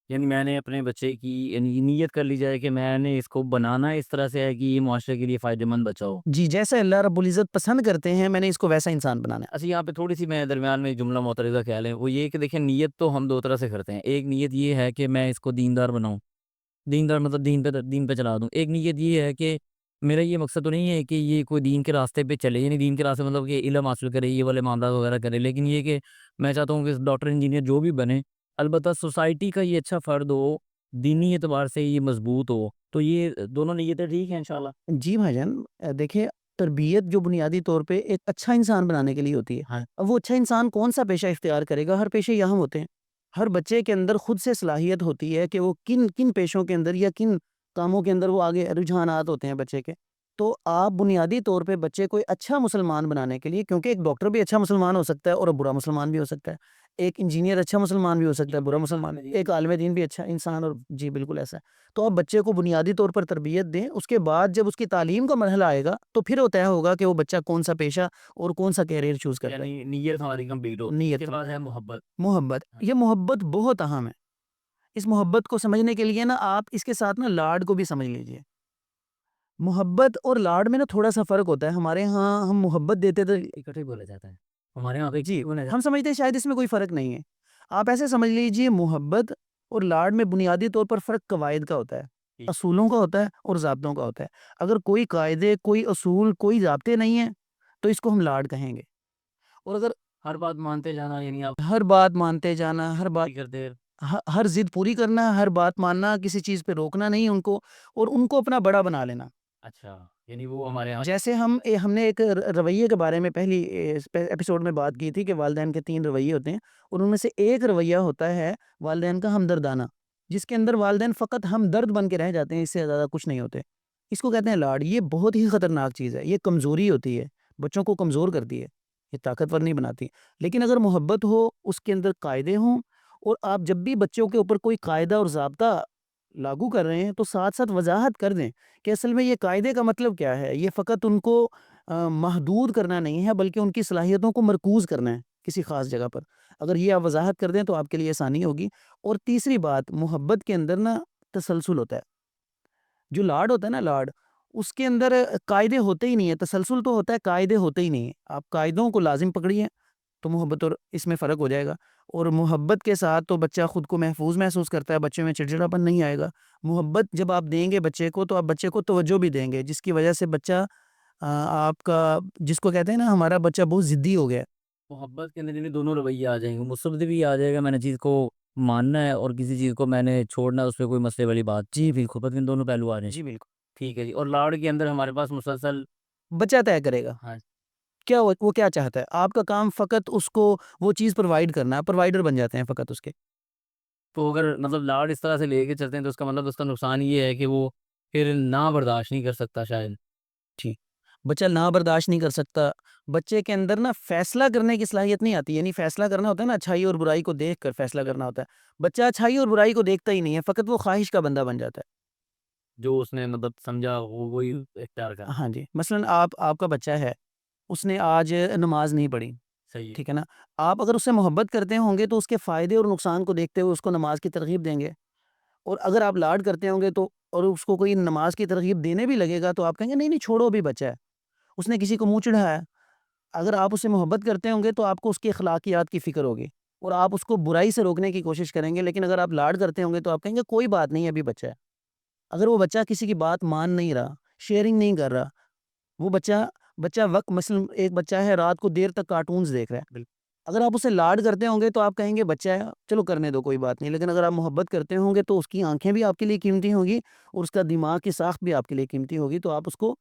یعنی میں نے اپنے بچے کی یعنی نیت کر لی جائے کہ میں نے اس کو بنانا اس طرح سے ہے کہ یہ معاشرے کے لیے فائدہ مند بچہ ہو۔ جی جیسا اللہ رب العزت پسند کرتے ہیں میں نے اس کو ویسا انسان بنانا ہے۔ اچھا یہاں پہ تھوڑی سی میں درمیان میں جملہ معترضہ خیال ہے، وہ یہ کہ دیکھیں نیت تو ہم 2 طرح سے کرتے ہیں۔ ایک نیت یہ ہے کہ میں اس کو دیندار بناؤں، دیندار مطلب دین پہ چلا دوں۔ ایک نیت یہ ہے کہ میرا یہ مقصد تو نہیں ہے کہ یہ کوئی دین کے راستے پہ چلے، یعنی دین کے راستے مطلب کہ علم حاصل کرے، یہ والے معاملات وغیرہ کرے، لیکن یہ کہ میں چاہتا ہوں کہ ڈاکٹر انجینئر جو بھی بنے، البتہ سوسائٹی کا یہ اچھا فرد ہو، دینی اعتبار سے یہ مضبوط ہو، تو یہ دونوں نیتیں ٹھیک ہیں انشاءاللہ۔ جی بھائی جان، دیکھیں تربیت جو بنیادی طور پہ ایک اچھا انسان بنانے کے لیے ہوتی ہے، ہاں اب وہ اچھا انسان کون سا پیشہ اختیار کرے گا؟ ہر پیشے یہاں ہوتے ہیں، ہر بچے کے اندر خود سے صلاحیت ہوتی ہے کہ وہ کن کن پیشوں کے اندر یا کن کاموں کے اندر وہ آگے رجحانات ہوتے ہیں بچے کے۔ تو آپ بنیادی طور پہ بچے کو اچھا مسلمان بنانے کے لیے، کیونکہ ایک ڈاکٹر بھی اچھا مسلمان ہو سکتا ہے اور برا مسلمان بھی ہو سکتا ہے، ایک انجینئر اچھا مسلمان بھی ہو سکتا ہے، برا مسلمان، ایک عالم دین بھی اچھا انسان، اور جی بالکل ایسا ہے۔ تو آپ بچے کو بنیادی طور پر تربیت دیں، اس کے بعد جب اس کی تعلیم کا مرحلہ آئے گا تو پھر وہ طے ہوگا کہ وہ بچہ کون سا پیشہ اور کون سا کیریئر چوز کرتا ہے۔ یعنی نیت ہماری کمپلیٹ ہوتی ہے، اس نیت، کے بعد ہے محبت۔ محبت، یہ محبت بہت اہم ہے۔ اس محبت کو سمجھنے کے لیے نا آپ اس کے ساتھ نا لاڈ کو بھی سمجھ لیجئے۔ محبت اور لاڈ میں نا تھوڑا سا فرق ہوتا ہے، ہمارے ہاں ہم محبت دیتے تو اکٹھے بولا جاتا ہے ہمارے یہاں پہ جی ہم سمجھتے ہیں شاید اس میں کوئی فرق نہیں ہے۔ آپ ایسے سمجھ لیجئے محبت اور لاڈ میں بنیادی طور پر فرق قواعد کا ہوتا ہے، اصولوں کا ہوتا ہے اور ضابطوں کا ہوتا ہے۔ اگر کوئی قاعدے، کوئی اصول، کوئی ضابطے نہیں ہیں تو اس کو ہم لاڈ کہیں گے، اور اگر ہر بات مانتے جانا، یعنی آپ ہر بات مانتے جانا، ہر بات کرتے ہر ضد پوری کرنا، ہر بات ماننا، کسی چیز پہ روکنا نہیں ان کو، اور ان کو اپنا بڑا بنا لینا۔ اچھا یعنی وہ ہمارے یہاں جیسے ہم نے ایک رویے کے بارے میں پہلی ایپیسوڈ میں بات کی تھی کہ والدین کے 3 رویے ہوتے ہیں، اور ان میں سے ایک رویہ ہوتا ہے والدین کا ہمدردانہ، جس کے اندر والدین فقط ہمدرد بن کے رہ جاتے ہیں، اس سے زیادہ کچھ نہیں ہوتے۔ اس کو کہتے ہیں لاڈ۔ یہ بہت ہی خطرناک چیز ہے، یہ کمزوری ہوتی ہے، بچوں کو کمزور کرتی ہے، یہ طاقتور نہیں بناتی۔ لیکن اگر محبت ہو، اس کے اندر قاعدے ہوں، اور آپ جب بھی بچوں کے اوپر کوئی قاعدہ اور ضابطہ لاگو کر رہے ہیں تو ساتھ ساتھ وضاحت کر دیں کہ اصل میں یہ قاعدے کا مطلب کیا ہے، یہ فقط ان کو محدود کرنا نہیں ہے بلکہ ان کی صلاحیتوں کو مرکوز کرنا ہے کسی خاص جگہ پر۔ اگر یہ آپ وضاحت کر دیں تو آپ کے لیے آسانی ہوگی۔ اور تیسری بات، محبت کے اندر نا تسلسل ہوتا ہے۔ جو لاڈ ہوتا ہے نا، لاڈ، اس کے اندر قاعدے ہوتے ہی نہیں ہے، تسلسل تو ہوتا ہے، قاعدے ہوتے ہی نہیں ہیں۔ آپ قاعدوں کو لازم پکڑیے تو محبت اور اس میں فرق ہو جائے گا، اور محبت کے ساتھ تو بچہ خود کو محفوظ محسوس کرتا ہے، بچے میں چڑچڑاپن نہیں آئے گا۔ محبت جب آپ دیں گے بچے کو تو آپ بچے کو توجہ بھی دیں گے، جس کی وجہ سے بچہ آپ کا، جس کو کہتے ہیں نا ہمارا بچہ بہت ضدی ہو گیا ہے۔ محبت کے اندر یعنی دونوں رویے آ جائیں گے، مصبد بھی آ جائے گا، میں نے چیز کو ماننا ہے اور کسی چیز کو میں نے چھوڑنا ہے، اس پہ کوئی مسئلے والی بات، جی محبت کے دونوں پہلو آ رہے ہیں۔ جی بالکل۔ ٹھیک ہے جی۔ اور لاڑ کے اندر ہمارے پاس مسلسل بچہ طے کرے گا ہاں کیا وہ کیا چاہتا ہے. آپ کا کام فقط اس کو وہ چیز پرووائڈ کرنا ہے, پرووائڈر بن جاتے ہیں فقط اس کے. تو اگر مطلب لاڈ اس طرح سے لے کے چلتے ہیں تو اس کا مطلب اس کا نقصان یہ ہے کہ وہ پھر نہ برداشت نہیں کر سکتا شاید. جی, بچہ نہ برداشت نہیں کر سکتا. بچے کے اندر نا فیصلہ کرنے کی صلاحیت نہیں آتی, یعنی فیصلہ کرنا ہوتا ہے نا, اچھائی اور برائی کو دیکھ کر فیصلہ کرنا ہوتا ہے. بچہ اچھائی اور برائی کو دیکھتا ہی نہیں ہے, فقط وہ خواہش کا بندہ بن جاتا ہے. جو اس نے مطلب سمجھا وہی اختیار کرنا. ہاں جی, مثلاً آپ کا بچہ ہے, اس نے آج نماز نہیں پڑھی, صحیح ہے. ٹھیک ہے نا, آپ اگر اس سے محبت کرتے ہوں گے تو اس کے فائدے اور نقصان کو دیکھتے ہوئے اس کو نماز کی ترغیب دیں گے. اور اگر آپ لاڈ کرتے ہوں گے تو اور اس کو کوئی نماز کی ترغیب دینے بھی لگے گا تو آپ کہیں گے نہیں نہیں چھوڑو, ابھی بچہ ہے, اس نے کسی کو منہ چڑھایا ہے. اگر آپ اسے محبت کرتے ہوں گے تو آپ کو اس کی اخلاقیات کی فکر ہوگی اور آپ اس کو برائی سے روکنے کی کوشش کریں گے. لیکن اگر آپ لاڈ کرتے ہوں گے تو آپ کہیں گے کوئی بات نہیں, ابھی بچہ ہے. اگر وہ بچہ کسی کی بات مان نہیں رہا, شیئرنگ نہیں کر رہا, وہ بچہ وقت, مثلا ایک بچہ ہے رات کو دیر تک کارٹونز دیکھ رہا ہے, اگر آپ اسے لاڈ کرتے ہوں گے تو آپ کہیں گے بچہ ہے چلو کرنے دو کوئی بات نہیں. لیکن اگر آپ محبت کرتے ہوں گے تو اس کی آنکھیں بھی آپ کے لیے قیمتی ہوں گی اور اس کا دماغ کی ساخت بھی آپ کے لیے قیمتی ہوگی. تو آپ اس کو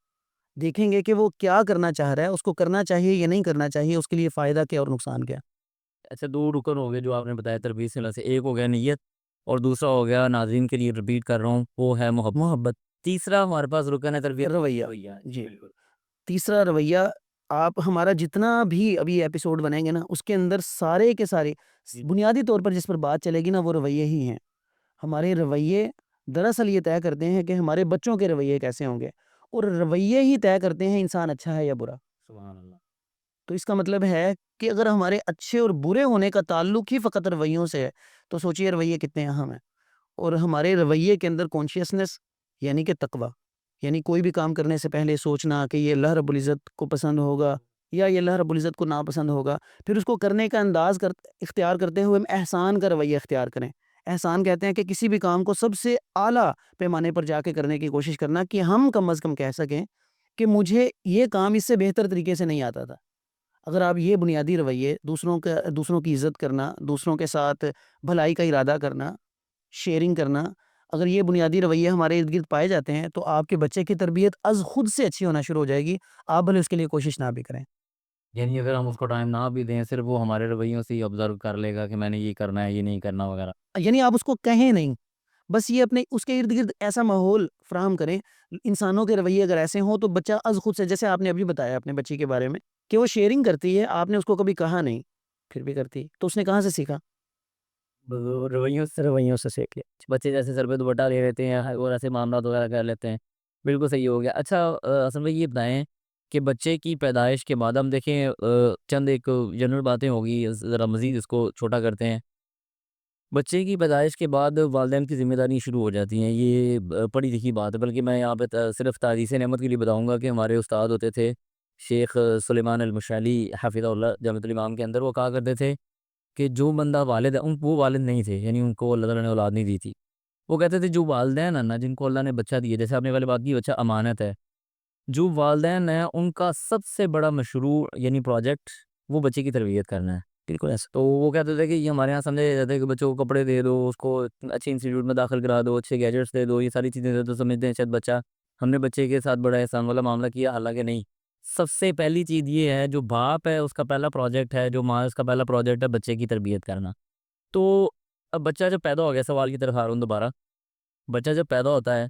دیکھیں گے کہ وہ کیا کرنا چاہ رہا ہے, اس کو کرنا چاہیے یا نہیں کرنا چاہیے, اس کے لیے فائدہ کیا اور نقصان کیا. اچھا 2 رکن ہو گئے جو آپ نے بتایا تربیت سے. ایک ہو گیا نیت اور دوسرا ہو گیا, ناظرین کے لیے رپیٹ کر رہا ہوں, وہ ہے محبت. تیسرا ہمارے پاس رکن ہے تربیت رویہ. رویہ. جی, بالکل. تیسرا رویہ. آپ ہمارا جتنا بھی ابھی ایپیسوڈ بنائیں گے نا, اس کے اندر سارے کے سارے بنیادی طور پر جس پر بات چلے گی نا, وہ رویے ہی ہیں. ہمارے رویے دراصل یہ طے کرتے ہیں کہ ہمارے بچوں کے رویے کیسے ہوں گے, اور رویے ہی طے کرتے ہیں انسان اچھا ہے یا برا. سبحان اللہ. تو اس کا مطلب ہے کہ اگر ہمارے اچھے اور برے ہونے کا تعلق ہی فقط رویوں سے ہے تو سوچئے رویے کتنے اہم ہیں. اور ہمارے رویے کے اندر کانشیسنس یعنی کہ تقوی, یعنی کوئی بھی کام کرنے سے پہلے سوچنا کہ یہ اللہ رب العزت کو پسند ہوگا یا یہ اللہ رب العزت کو ناپسند ہوگا, پھر اس کو کرنے کا انداز اختیار کرتے ہوئے ہم احسان کا رویہ اختیار کریں. احسان کہتے ہیں کہ کسی بھی کام کو سب سے اعلیٰ پیمانے پر جا کے کرنے کی کوشش کرنا, کہ ہم کم از کم کہہ سکیں کہ مجھے یہ کام اس سے بہتر طریقے سے نہیں آتا تھا. اگر آپ یہ بنیادی رویے, دوسروں کی عزت کرنا, دوسروں کے ساتھ بھلائی کا ارادہ کرنا, شیئرنگ کرنا, اگر یہ بنیادی رویے ہمارے ارد گرد پائے جاتے ہیں تو آپ کے بچے کی تربیت از خود سے اچھی ہونا شروع ہو جائے گی, آپ بھلے اس کے لیے کوشش نہ بھی کریں. یعنی اگر ہم اس کو ٹائم نہ بھی دیں, صرف وہ ہمارے رویوں سے ہی آبزرو کر لے گا کہ میں نے یہ کرنا ہے, یہ نہیں کرنا وغیرہ. یعنی آپ اس کو کہیں نہیں, بس یہ اپنے اس کے ارد گرد ایسا ماحول فراہم کریں. انسانوں کے رویے اگر ایسے ہوں تو بچہ از خود سے, جیسے آپ نے ابھی بتایا اپنے بچی کے بارے میں کہ وہ شیئرنگ کرتی ہے, آپ نے اس کو کبھی کہا نہیں, پھر بھی کرتی, تو اس نے کہاں سے سیکھا؟ رویوں سے. رویوں سے سیکھ لیا. بچے جیسے سر پہ دوپٹہ لے لیتے ہیں اور ایسے معاملات وغیرہ کر لیتے ہیں. بالکل صحیح ہو گیا. اچھا اصل میں یہ بتائیں کہ بچے کی پیدائش کے بعد ہم دیکھیں چند ایک جنرل باتیں ہوگی, ذرا مزید اس کو چھوٹا کرتے ہیں. بچے کی پیدائش کے بعد والدین کی ذمہ داری شروع ہو جاتی ہیں, یہ پڑھی لکھی بات ہے. بلکہ میں یہاں پہ صرف تحدیث نعمت کے لیے بتاؤں گا کہ ہمارے استاد ہوتے تھے شیخ سلیمان المشعلی حفظہ اللہ جامعۃ الامام کے اندر, وہ کہا کرتے تھے کہ جو بندہ والد ہے, وہ والد نہیں تھے, یعنی ان کو اللہ تعالیٰ نے اولاد نہیں دی تھی. وہ کہتے تھے جو والدین ہیں نا, جن کو اللہ نے بچہ دیا, جیسے آپ نے والے بات کی بچہ امانت ہے, جو والدین ہیں ان کا سب سے بڑا مشروع یعنی پروجیکٹ وہ بچے کی تربیت کرنا ہے. بالکل ایسا. تو وہ کہتے تھے کہ یہ ہمارے یہاں سمجھا جاتا ہے کہ بچوں کو کپڑے دے دو, اس کو اچھے انسٹیٹیوٹ میں داخل کرا دو, اچھے گیجٹس دے دو, یہ ساری چیزیں دے دو, سمجھتے ہیں شاید بچہ, ہم نے بچے کے ساتھ بڑا احسان والا معاملہ کیا. حالانکہ نہیں. سب سے پہلی چیز یہ ہے, جو باپ ہے اس کا پہلا پروجیکٹ ہے, جو ماں اس کا پہلا پروجیکٹ ہے بچے کی تربیت کرنا. تو اب بچہ جب پیدا ہو گیا, سوال کی طرف آ رہا ہوں دوبارہ, بچہ جب پیدا ہوتا ہے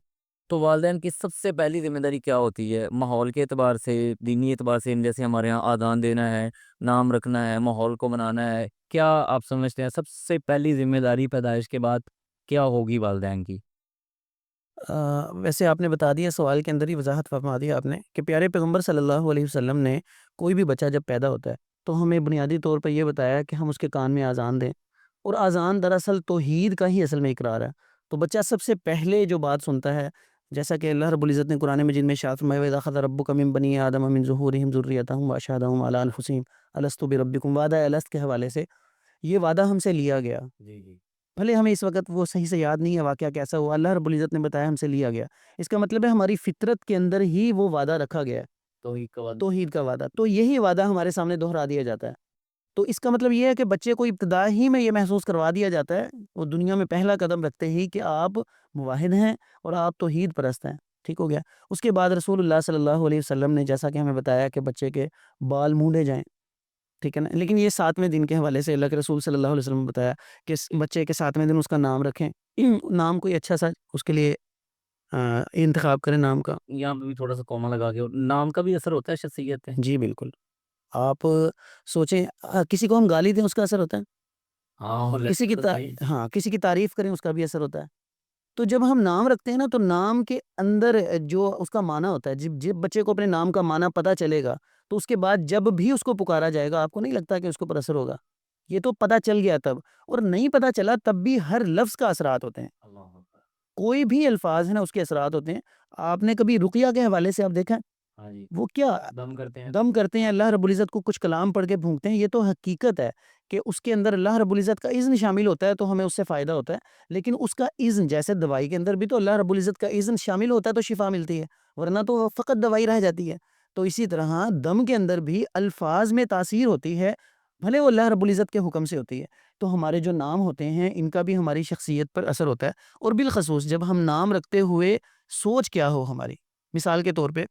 تو والدین کی سب سے پہلی ذمہ داری کیا ہوتی ہے؟ ماحول کے اعتبار سے, دینی اعتبار سے, جیسے ہمارے یہاں آذان دینا ہے, نام رکھنا ہے, ماحول کو بنانا ہے, کیا آپ سمجھتے ہیں سب سے پہلی ذمہ داری پیدائش کے بعد کیا ہوگی والدین کی؟ ویسے آپ نے بتا دیا, سوال کے اندر ہی وضاحت فرما دیا آپ نے کہ پیارے پیغمبر صلی اللہ علیہ وسلم نے کوئی بھی بچہ جب پیدا ہوتا ہے تو ہمیں بنیادی طور پر یہ بتایا کہ ہم اس کے کان میں اذان دیں, اور اذان دراصل توحید کا ہی اصل میں اقرار ہے. تو بچہ سب سے پہلے جو بات سنتا ہے, جیسا کہ اللہ رب العزت نے قرآن مجید میں ارشاد فرمایا وَإِذَا أَخَذَ رَبُّكَ مِن بَنِي آدَمَ مِن ظُهُورِهِمْ ذُرِّيَّتَهُمْ وَأَشْهَدَهُمْ عَلَىٰ أَنفُسِهِمْ أَلَسْتُ بِرَبِّكُمْ, وعدہ الست کے حوالے سے یہ وعدہ ہم سے لیا گیا. جی جی. بھلے ہمیں اس وقت وہ صحیح سے یاد نہیں ہے واقعہ کیسا ہوا, اللہ رب العزت نے بتایا ہم سے لیا گیا. اس کا مطلب ہے ہماری فطرت کے اندر ہی وہ وعدہ رکھا گیا ہے, توحید کا وعدہ. توحید کا وعدہ. تو یہی وعدہ ہمارے سامنے دہرا دیا جاتا ہے. تو اس کا مطلب یہ ہے کہ بچے کو ابتدا ہی میں یہ محسوس کروا دیا جاتا ہے, وہ دنیا میں پہلا قدم رکھتے ہی, کہ آپ موحد ہیں اور آپ توحید پرست ہیں. ٹھیک ہو گیا. اس کے بعد رسول اللہ صلی اللہ علیہ وسلم نے جیسا کہ ہمیں بتایا کہ بچے کے بال مونڈے جائیں, ٹھیک ہے نا, لیکن یہ 7ویں دن کے حوالے سے اللہ کے رسول صلی اللہ علیہ وسلم نے بتایا کہ بچے کے 7ویں دن اس کا نام رکھیں. نام کوئی اچھا سا اس کے لیے انتخاب کریں نام کا. یہاں پہ بھی تھوڑا سا کوما لگا کے, نام کا بھی اثر ہوتا ہے شخصیت پہ. جی بالکل. آپ سوچیں کسی کو ہم گالی دیں اس کا اثر ہوتا ہے, کسی کی کسی کی تعریف کریں اس کا بھی اثر ہوتا ہے. تو جب ہم نام رکھتے ہیں نا تو نام کے اندر جو اس کا معنی ہوتا ہے, جب بچے کو اپنے نام کا معنی پتہ چلے گا تو اس کے بعد جب بھی اس کو پکارا جائے گا آپ کو نہیں لگتا کہ اس کے اوپر اثر ہوگا. یہ تو پتہ چل گیا تب, اور نہیں پتہ چلا تب بھی ہر لفظ کا اثرات ہوتے ہیں. کوئی بھی الفاظ ہیں نا اس کے اثرات ہوتے ہیں. آپ نے کبھی رقیہ کے حوالے سے آپ دیکھا وہ کیا دم کرتے ہیں, اللہ رب العزت کو کچھ کلام پڑھ کے پھونکتے ہیں. یہ تو حقیقت ہے کہ اس کے اندر اللہ رب العزت کا اذن شامل ہوتا ہے تو ہمیں اس سے فائدہ ہوتا ہے. لیکن اس کا اذن, جیسے دوائی کے اندر بھی تو اللہ رب العزت کا اذن شامل ہوتا ہے تو شفا ملتی ہے, ورنہ تو فقط دوائی رہ جاتی ہے. تو اسی طرح دم کے اندر بھی الفاظ میں تاثیر ہوتی ہے, بھلے وہ اللہ رب العزت کے حکم سے ہوتی ہے. تو ہمارے جو نام ہوتے ہیں ان کا بھی ہماری شخصیت پر اثر ہوتا ہے. اور بالخصوص جب ہم نام رکھتے ہوئے سوچ کیا ہو ہماری, مثال کے طور پہ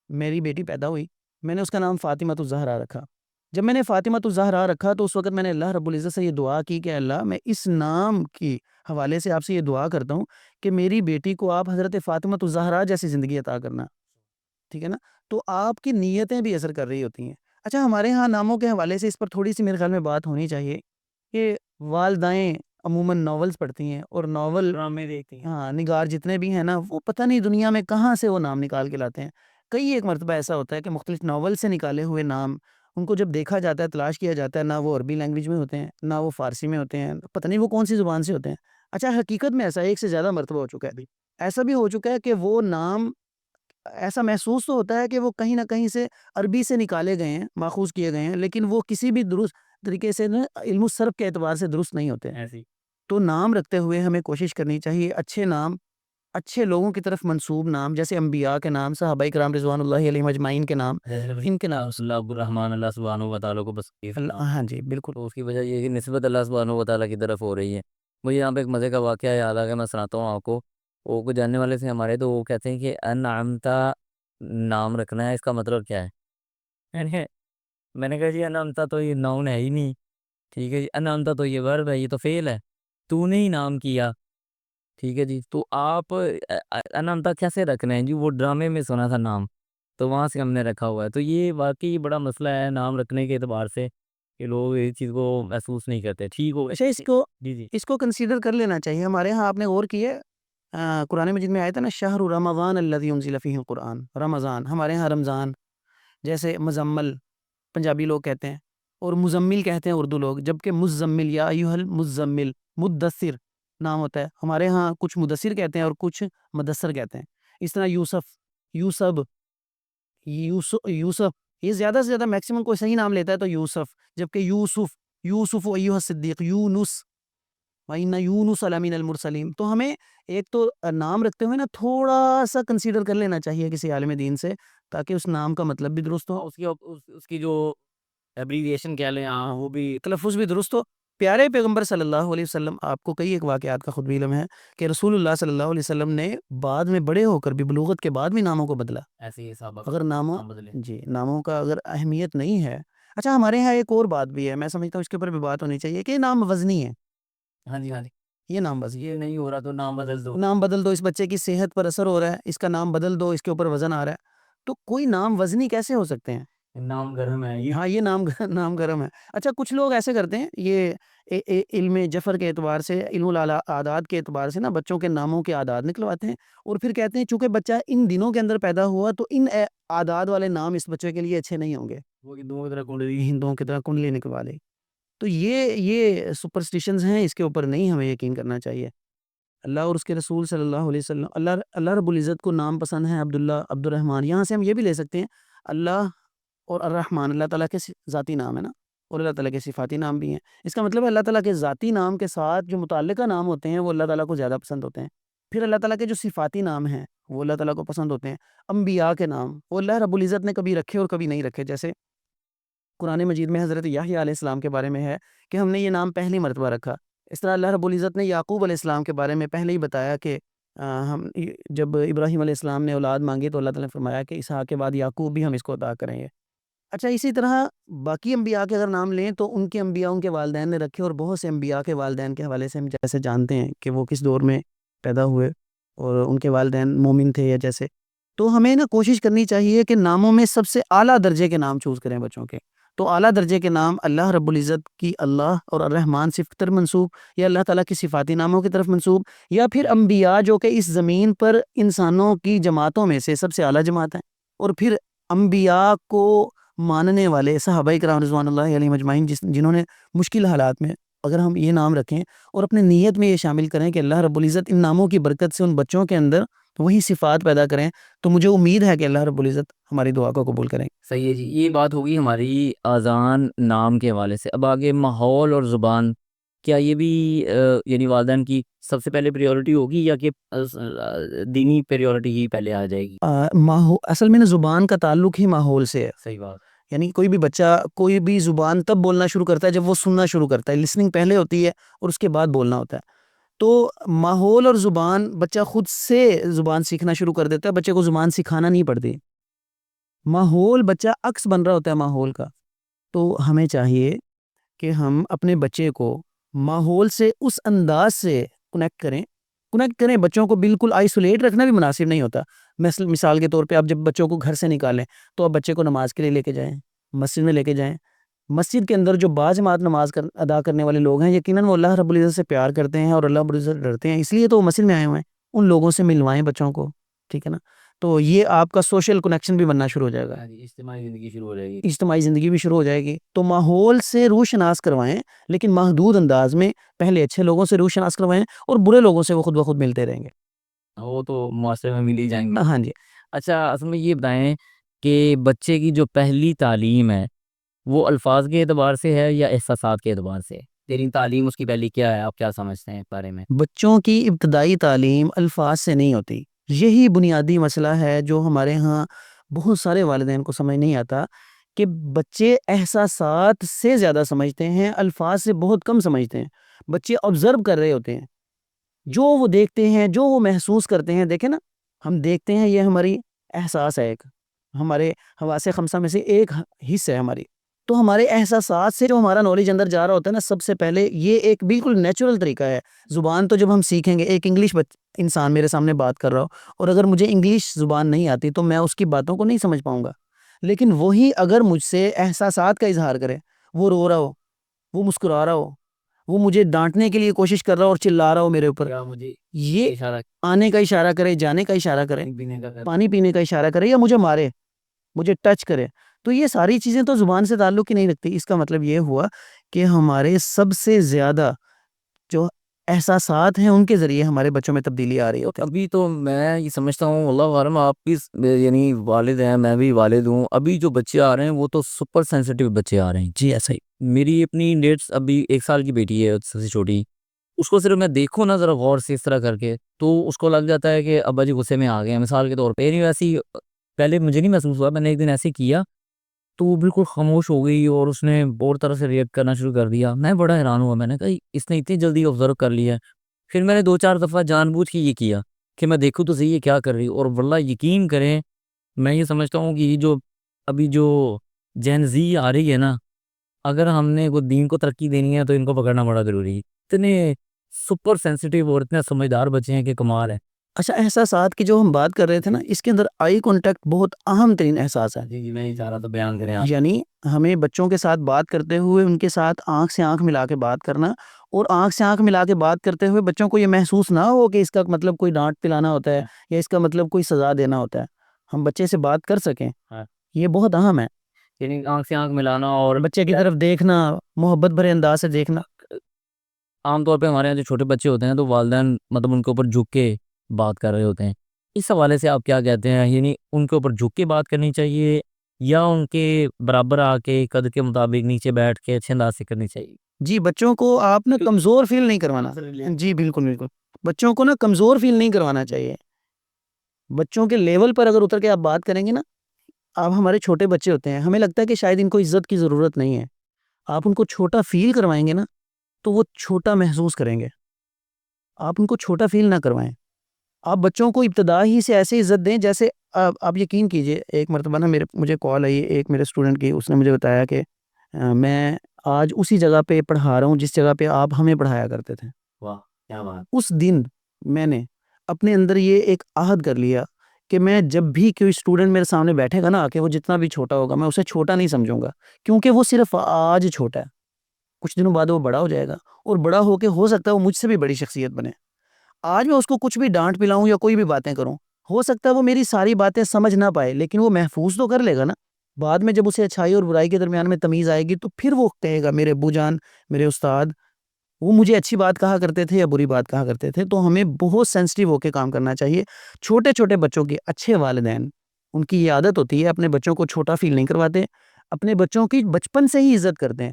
میری بیٹی پیدا ہوئی, میں نے اس کا نام فاطمۃ الزہرا رکھا. جب میں نے فاطمۃ الزہرا رکھا تو اس وقت میں نے اللہ رب العزت سے یہ دعا کی کہ اللہ میں اس نام کی حوالے سے آپ سے یہ دعا کرتا ہوں کہ میری بیٹی کو آپ حضرت فاطمۃ الزہرا جیسی زندگی عطا کرنا. ٹھیک ہے نا, تو آپ کی نیتیں بھی اثر کر رہی ہوتی ہیں. اچھا, ہمارے ہاں ناموں کے حوالے سے اس پر تھوڑی سی میرے خیال میں بات ہونی چاہیے کہ والدائیں عموماً ناولز پڑھتی ہیں اور ناول ڈرامے دیکھتی ہیں. ہاں نگار جتنے بھی ہیں نا وہ پتہ نہیں دنیا میں کہاں سے وہ نام نکال کے لاتے ہیں. کئی ایک مرتبہ ایسا ہوتا ہے کہ مختلف ناول سے نکالے ہوئے نام ان کو جب دیکھا جاتا ہے, تلاش کیا جاتا ہے, نہ وہ عربی لینگویج میں ہوتے ہیں نہ وہ فارسی میں ہوتے ہیں, پتہ نہیں وہ کون سی زبان سے ہوتے ہیں. اچھا, حقیقت میں ایسا ایک سے زیادہ مرتبہ ہو چکا ہے. ایسا بھی ہو چکا ہے کہ وہ نام ایسا محسوس تو ہوتا ہے کہ وہ کہیں نہ کہیں سے عربی سے نکالے گئے ہیں, ماخوذ کیے گئے ہیں, لیکن وہ کسی بھی درست طریقے سے علم الصرف کے اعتبار سے درست نہیں ہوتے. تو نام رکھتے ہوئے ہمیں کوشش کرنی چاہیے اچھے نام, اچھے لوگوں کی طرف منسوب نام, جیسے انبیاء کے نام, صحابہ کرام رضوان اللہ علیہم اجمعین کے نام, ان کے نام. اللہ عبد الرحمن, اللہ سبحانہ و تعالیٰ کو بس ہاں جی بالکل. تو اس کی وجہ یہ ہے کہ نسبت اللہ سبحانہ و تعالیٰ کی طرف ہو رہی ہے. مجھے یہاں پہ ایک مزے کا واقعہ یاد آ گیا, میں سناتا ہوں آپ کو. وہ کچھ جاننے والے تھے ہمارے, تو وہ کہتے ہیں کہ انعمتا نام رکھنا ہے, اس کا مطلب کیا ہے. میں نے کہا جی انعمتا تو یہ ناؤن ہے ہی نہیں. ٹھیک ہے جی, انعمتا تو یہ ورب ہے, یہ تو فعل ہے, تو نے ہی نام کیا. ٹھیک ہے جی, تو آپ انعمتا کیسے رکھنا ہے جی, وہ ڈرامے میں سنا تھا نام تو وہاں سے ہم نے رکھا ہوا ہے. تو یہ واقعی بڑا مسئلہ ہے نام رکھنے کے اعتبار سے کہ لوگ اس چیز کو محسوس نہیں کرتے. ٹھیک ہو اچھا, اس کو کنسیڈر کر لینا چاہیے. ہمارے ہاں آپ نے غور کیا قرآن مجید میں آیا تھا نا, شہر رمضان الذی انزل فیہ القرآن. رمضان ہمارے ہاں رمضان, جیسے مزمل پنجابی لوگ کہتے ہیں اور مزمل کہتے ہیں اردو لوگ, جبکہ مزمل یا ایھا المزمل مدثر نام ہوتا ہے. ہمارے ہاں کچھ مدثر کہتے ہیں اور کچھ مدثر کہتے ہیں. اس طرح یوسف, یوسف یہ زیادہ سے زیادہ میکسیمم کوئی صحیح نام لیتا ہے تو یوسف, جبکہ یوسف ایھا الصدیق, یونس وَإِنَّ یونس لَمِنَ الْمُرْسَلِینَ. تو ہمیں ایک تو نام رکھتے ہوئے نا تھوڑا سا کنسیڈر کر لینا چاہیے کسی عالم دین سے, تاکہ اس نام کا مطلب بھی درست ہو, اس کی جو ایبریویشن کہہ لیں, ہاں وہ بھی تلفظ بھی درست ہو. پیارے پیغمبر صلی اللہ علیہ وسلم, آپ کو کئی ایک واقعات کا خود بھی علم ہے کہ رسول اللہ صلی اللہ علیہ وسلم نے بعد میں بڑے ہو کر بھی, بلوغت کے بعد بھی ناموں کو بدلا. ایسے ہی صحابہ اگر نام بدلے. جی ناموں کا اگر اہمیت نہیں ہے. اچھا, ہمارے یہاں ایک اور بات بھی ہے, میں سمجھتا ہوں اس کے اوپر بھی بات ہونی چاہیے کہ نام وزنی ہے. ہاں جی, یہ نام وزنی, یہ نہیں ہو رہا تو نام بدل دو. نام بدل دو, اس بچے کی صحت پر اثر ہو رہا ہے, اس کا نام بدل دو, اس کے اوپر وزن آ رہا ہے. تو کوئی نام وزنی کیسے ہو سکتے ہیں؟ نام گرم ہے. ہاں یہ نام گرم ہے. اچھا, کچھ لوگ ایسے کرتے ہیں, یہ علم جفر کے اعتبار سے, علم الاعداد کے اعتبار سے نا بچوں کے ناموں کے اعداد نکلواتے ہیں اور پھر کہتے ہیں چونکہ بچہ ان دنوں کے اندر پیدا ہوا تو ان اعداد والے نام اس بچے کے لیے اچھے نہیں ہوں گے, وہ ہندوؤں کی طرح ہندوؤں کی طرح کنڈلی نکلوا لے. تو یہ سپرسٹیشنز ہیں, اس کے اوپر نہیں ہمیں یقین کرنا چاہیے. اللہ اور اس کے رسول صلی اللہ علیہ وسلم, اللہ رب العزت کو نام پسند ہے عبداللہ, عبد الرحمن. یہاں سے ہم یہ بھی لے سکتے ہیں اللہ اور الرحمن اللہ تعالیٰ کے ذاتی نام ہے نا, اور اللہ تعالیٰ کے صفاتی نام بھی ہیں. اس کا مطلب ہے اللہ تعالیٰ کے ذاتی نام کے ساتھ جو متعلقہ نام ہوتے ہیں وہ اللہ تعالیٰ کو زیادہ پسند ہوتے ہیں. پھر اللہ تعالیٰ کے جو صفاتی نام ہیں وہ اللہ تعالیٰ کو پسند ہوتے ہیں. انبیاء کے نام وہ اللہ رب العزت نے کبھی رکھے اور کبھی نہیں رکھے. جیسے قرآن مجید میں حضرت یحییٰ علیہ السلام کے بارے میں ہے کہ ہم نے یہ نام پہلی مرتبہ رکھا. اس طرح اللہ رب العزت نے یعقوب علیہ السلام کے بارے میں پہلے ہی بتایا کہ ہم جب ابراہیم علیہ السلام نے اولاد مانگی تو اللہ تعالیٰ نے فرمایا کہ اسحاق کے بعد یعقوب بھی ہم اس کو عطا کریں گے. اچھا اسی طرح باقی انبیاء کے اگر نام لیں تو ان کے انبیاء ان کے والدین نے رکھے، اور بہت سے انبیاء کے والدین کے حوالے سے ہم جیسے جانتے ہیں کہ وہ کس دور میں پیدا ہوئے اور ان کے والدین مومن تھے یا جیسے. تو ہمیں نا کوشش کرنی چاہیے کہ ناموں میں سب سے اعلیٰ درجے کے نام چوز کریں بچوں کے. تو اعلیٰ درجے کے نام اللہ رب العزت کی اللہ اور الرحمن صفت پر منسوب، یا اللہ تعالیٰ کی صفاتی ناموں کی طرف منسوب، یا پھر انبیاء جو کہ اس زمین پر انسانوں کی جماعتوں میں سے سب سے اعلیٰ جماعت ہیں، اور پھر انبیاء کو ماننے والے صحابہ کرام رضوان اللہ علیہم اجمعین جنہوں نے مشکل حالات میں اگر ہم یہ نام رکھیں اور اپنے نیت میں یہ شامل کریں کہ اللہ رب العزت ان ناموں کی برکت سے ان بچوں کے اندر وہی صفات پیدا کریں، تو مجھے امید ہے کہ اللہ رب العزت ہماری دعا کو قبول کریں. صحیح ہے جی. یہ بات ہوگی ہماری اذان نام کے حوالے سے. اب آگے ماحول اور زبان، کیا یہ بھی یعنی والدین کی سب سے پہلے پریورٹی ہوگی یا کہ دینی پریورٹی ہی پہلے آ جائے گی؟ اصل میں نا زبان کا تعلق ہی ماحول سے ہے. صحیح بات. یعنی کوئی بھی بچہ کوئی بھی زبان تب بولنا شروع کرتا ہے جب وہ سننا شروع کرتا ہے. لسننگ پہلے ہوتی ہے اور اس کے بعد بولنا ہوتا ہے. تو ماحول اور زبان، بچہ خود سے زبان سیکھنا شروع کر دیتا ہے، بچے کو زبان سکھانا نہیں پڑتی. ماحول بچہ عکس بن رہا ہوتا ہے ماحول کا. تو ہمیں چاہیے کہ ہم اپنے بچے کو ماحول سے اس انداز سے کنیکٹ کریں. بچوں کو بالکل آئسولیٹ رکھنا بھی مناسب نہیں ہوتا. مثال کے طور پہ آپ جب بچوں کو گھر سے نکالیں تو آپ بچے کو نماز کے لیے لے کے جائیں، مسجد میں لے کے جائیں. مسجد کے اندر جو باجماعت نماز ادا کرنے والے لوگ ہیں، یقیناً وہ اللہ رب العزت سے پیار کرتے ہیں اور اللہ رب العزت ڈرتے ہیں، اس لیے تو وہ مسجد میں آئے ہوئے ہیں. ان لوگوں سے ملوائیں بچوں کو، ٹھیک ہے نا. تو یہ آپ کا سوشل کنیکشن بھی بننا شروع ہو جائے گا، اجتماعی زندگی شروع ہو جائے گی. اجتماعی زندگی بھی شروع ہو جائے گی. تو ماحول سے روح شناس کروائیں، لیکن محدود انداز میں. پہلے اچھے لوگوں سے روح شناس کروائیں اور برے لوگوں سے وہ خود بخود ملتے رہیں گے. وہ تو معاشرے میں مل ہی جائیں گے. ہاں جی. اچھا، اصل میں یہ بتائیں کہ بچے کی جو پہلی تعلیم ہے وہ الفاظ کے اعتبار سے ہے یا احساسات کے اعتبار سے؟ تیری تعلیم اس کی پہلی کیا ہے، آپ کیا سمجھتے ہیں اس بارے میں؟ بچوں کی ابتدائی تعلیم الفاظ سے نہیں ہوتی. یہی بنیادی مسئلہ ہے جو ہمارے ہاں بہت سارے والدین کو سمجھ نہیں آتا کہ بچے احساسات سے زیادہ سمجھتے ہیں، الفاظ سے بہت کم سمجھتے ہیں. بچے آبزرو کر رہے ہوتے ہیں، جو وہ دیکھتے ہیں، جو وہ محسوس کرتے ہیں. دیکھیں نا، ہم دیکھتے ہیں، یہ ہماری احساس ہے، ایک ہمارے حواس خمسہ میں سے ایک حصہ ہے ہماری. تو ہمارے احساسات سے جو ہمارا نالج اندر جا رہا ہوتا ہے نا، سب سے پہلے یہ ایک بالکل نیچرل طریقہ ہے. زبان تو جب ہم سیکھیں گے، ایک انگلش انسان میرے سامنے بات کر رہا ہو اور اگر مجھے انگلش زبان نہیں آتی تو میں اس کی باتوں کو نہیں سمجھ پاؤں گا. لیکن وہی اگر مجھ سے احساسات کا اظہار کرے، وہ رو رہا ہو، وہ مسکرا رہا ہو، وہ مجھے ڈانٹنے کے لیے کوشش کر رہا ہو اور چلا رہا ہو میرے اوپر، مجھے یہ اشارہ آنے کا اشارہ کرے، جانے کا اشارہ کرے، پانی پینے کا اشارہ کرے، یا مجھے مارے، مجھے ٹچ کرے، تو یہ ساری چیزیں تو زبان سے تعلق ہی نہیں رکھتی. اس کا مطلب یہ ہوا کہ ہمارے سب سے زیادہ جو احساسات ہیں ان کے ذریعے ہمارے بچوں میں تبدیلی آ رہی ہوتی ہے. ابھی تو میں یہ سمجھتا ہوں، اللہ عالم، آپ بھی یعنی والد ہیں، میں بھی والد ہوں، ابھی جو بچے آ رہے ہیں وہ تو سپر سینسیٹیو بچے آ رہے ہیں. جی ایسا ہی. میری اپنی ڈیٹس ابھی 1 سال کی بیٹی ہے، سب سے چھوٹی. اس کو صرف میں دیکھوں نا ذرا غور سے اس طرح کر کے، تو اس کو لگ جاتا ہے کہ ابا جی غصے میں آ گئے ہیں. مثال کے طور پہ نہیں، ویسی پہلے مجھے نہیں محسوس ہوا، میں نے ایک دن ایسے کیا تو وہ بالکل خاموش ہو گئی اور اس نے اور طرح سے ریئیکٹ کرنا شروع کر دیا. میں بڑا حیران ہوا، میں نے کہا اس نے اتنی جلدی آبزرو کر لیا ہے. پھر میں نے 2 4 دفعہ جان بوجھ کے یہ کیا کہ میں دیکھوں تو صحیح یہ کیا کر رہی. اور واللہ یقین کریں، میں یہ سمجھتا ہوں کہ یہ جو ابھی جو جین زی آ رہی ہے نا، اگر ہم نے وہ دین کو ترقی دینی ہے تو ان کو پکڑنا بڑا ضروری ہے. اتنے سپر سینسیٹیو اور اتنے سمجھدار بچے ہیں کہ کمال ہے. اچھا، احساسات کی جو ہم بات کر رہے تھے نا، اس کے اندر آئی کانٹیکٹ بہت اہم ترین احساس ہے. جی میں ہی چاہ رہا تھا بیان کریں آپ. یعنی ہمیں بچوں کے ساتھ بات کرتے ہوئے ان کے ساتھ آنکھ سے آنکھ ملا کے بات کرنا، اور آنکھ سے آنکھ ملا کے بات کرتے ہوئے بچوں کو یہ محسوس نہ ہو کہ اس کا مطلب کوئی ڈانٹ پلانا ہوتا ہے یا اس کا مطلب کوئی سزا دینا ہوتا ہے. ہم بچے سے بات کر سکیں، یہ بہت اہم ہے. یعنی آنکھ سے آنکھ ملانا اور بچے کی طرف دیکھنا، محبت بھرے انداز سے دیکھنا. عام طور پہ ہمارے یہاں جو چھوٹے بچے ہوتے ہیں تو والدین مطلب ان کے اوپر جھک کے بات کر رہے ہوتے ہیں. اس حوالے سے آپ کیا کہتے ہیں؟ یعنی ان کے اوپر جھک کے بات کرنی چاہیے یا ان کے برابر آ کے قد کے مطابق نیچے بیٹھ کے اچھے انداز سے کرنی چاہیے؟ جی، بچوں کو آپ نے کمزور فیل نہیں کروانا. جی بالکل بالکل، بچوں کو نا کمزور فیل نہیں کروانا چاہیے. بچوں کے لیول پر اگر اتر کے آپ بات کریں گے نا، آپ ہمارے چھوٹے بچے ہوتے ہیں، ہمیں لگتا ہے کہ شاید ان کو عزت کی ضرورت نہیں ہے. آپ ان کو چھوٹا فیل کروائیں گے نا تو وہ چھوٹا محسوس کریں گے. آپ ان کو چھوٹا فیل نہ کروائیں. آپ بچوں کو ابتدا ہی سے ایسے عزت دیں جیسے آپ یقین کیجئے ایک مرتبہ نا مجھے کال آئی ایک میرے اسٹوڈنٹ کی، اس نے مجھے بتایا کہ میں آج اسی جگہ پہ پڑھا رہا ہوں جس جگہ پہ آپ ہمیں پڑھایا کرتے تھے. واہ کیا بات. اس دن میں نے اپنے اندر یہ ایک عہد کر لیا کہ میں جب بھی کوئی اسٹوڈنٹ میرے سامنے بیٹھے گا نا کہ وہ جتنا بھی چھوٹا ہوگا میں اسے چھوٹا نہیں سمجھوں گا، کیونکہ وہ صرف آج چھوٹا ہے، کچھ دنوں بعد وہ بڑا ہو جائے گا اور بڑا ہو کے ہو سکتا ہے وہ مجھ سے بھی بڑی شخصیت بنے. آج میں اس کو کچھ بھی ڈانٹ پلاؤں یا کوئی بھی باتیں کروں، ہو سکتا ہے وہ میری ساری باتیں سمجھ نہ پائے لیکن وہ محفوظ تو کر لے گا نا. بعد میں جب اسے اچھائی اور برائی کے درمیان میں تمیز آئے گی تو پھر وہ کہے گا میرے ابو جان، میرے استاد وہ مجھے اچھی بات کہا کرتے تھے یا بری بات کہا کرتے تھے. تو ہمیں بہت سینسٹیو ہو کے کام کرنا چاہیے. چھوٹے چھوٹے بچوں کی اچھے والدین ان کی یہ عادت ہوتی ہے، اپنے بچوں کو چھوٹا فیل نہیں کرواتے، اپنے بچوں کی بچپن سے ہی عزت کرتے ہیں.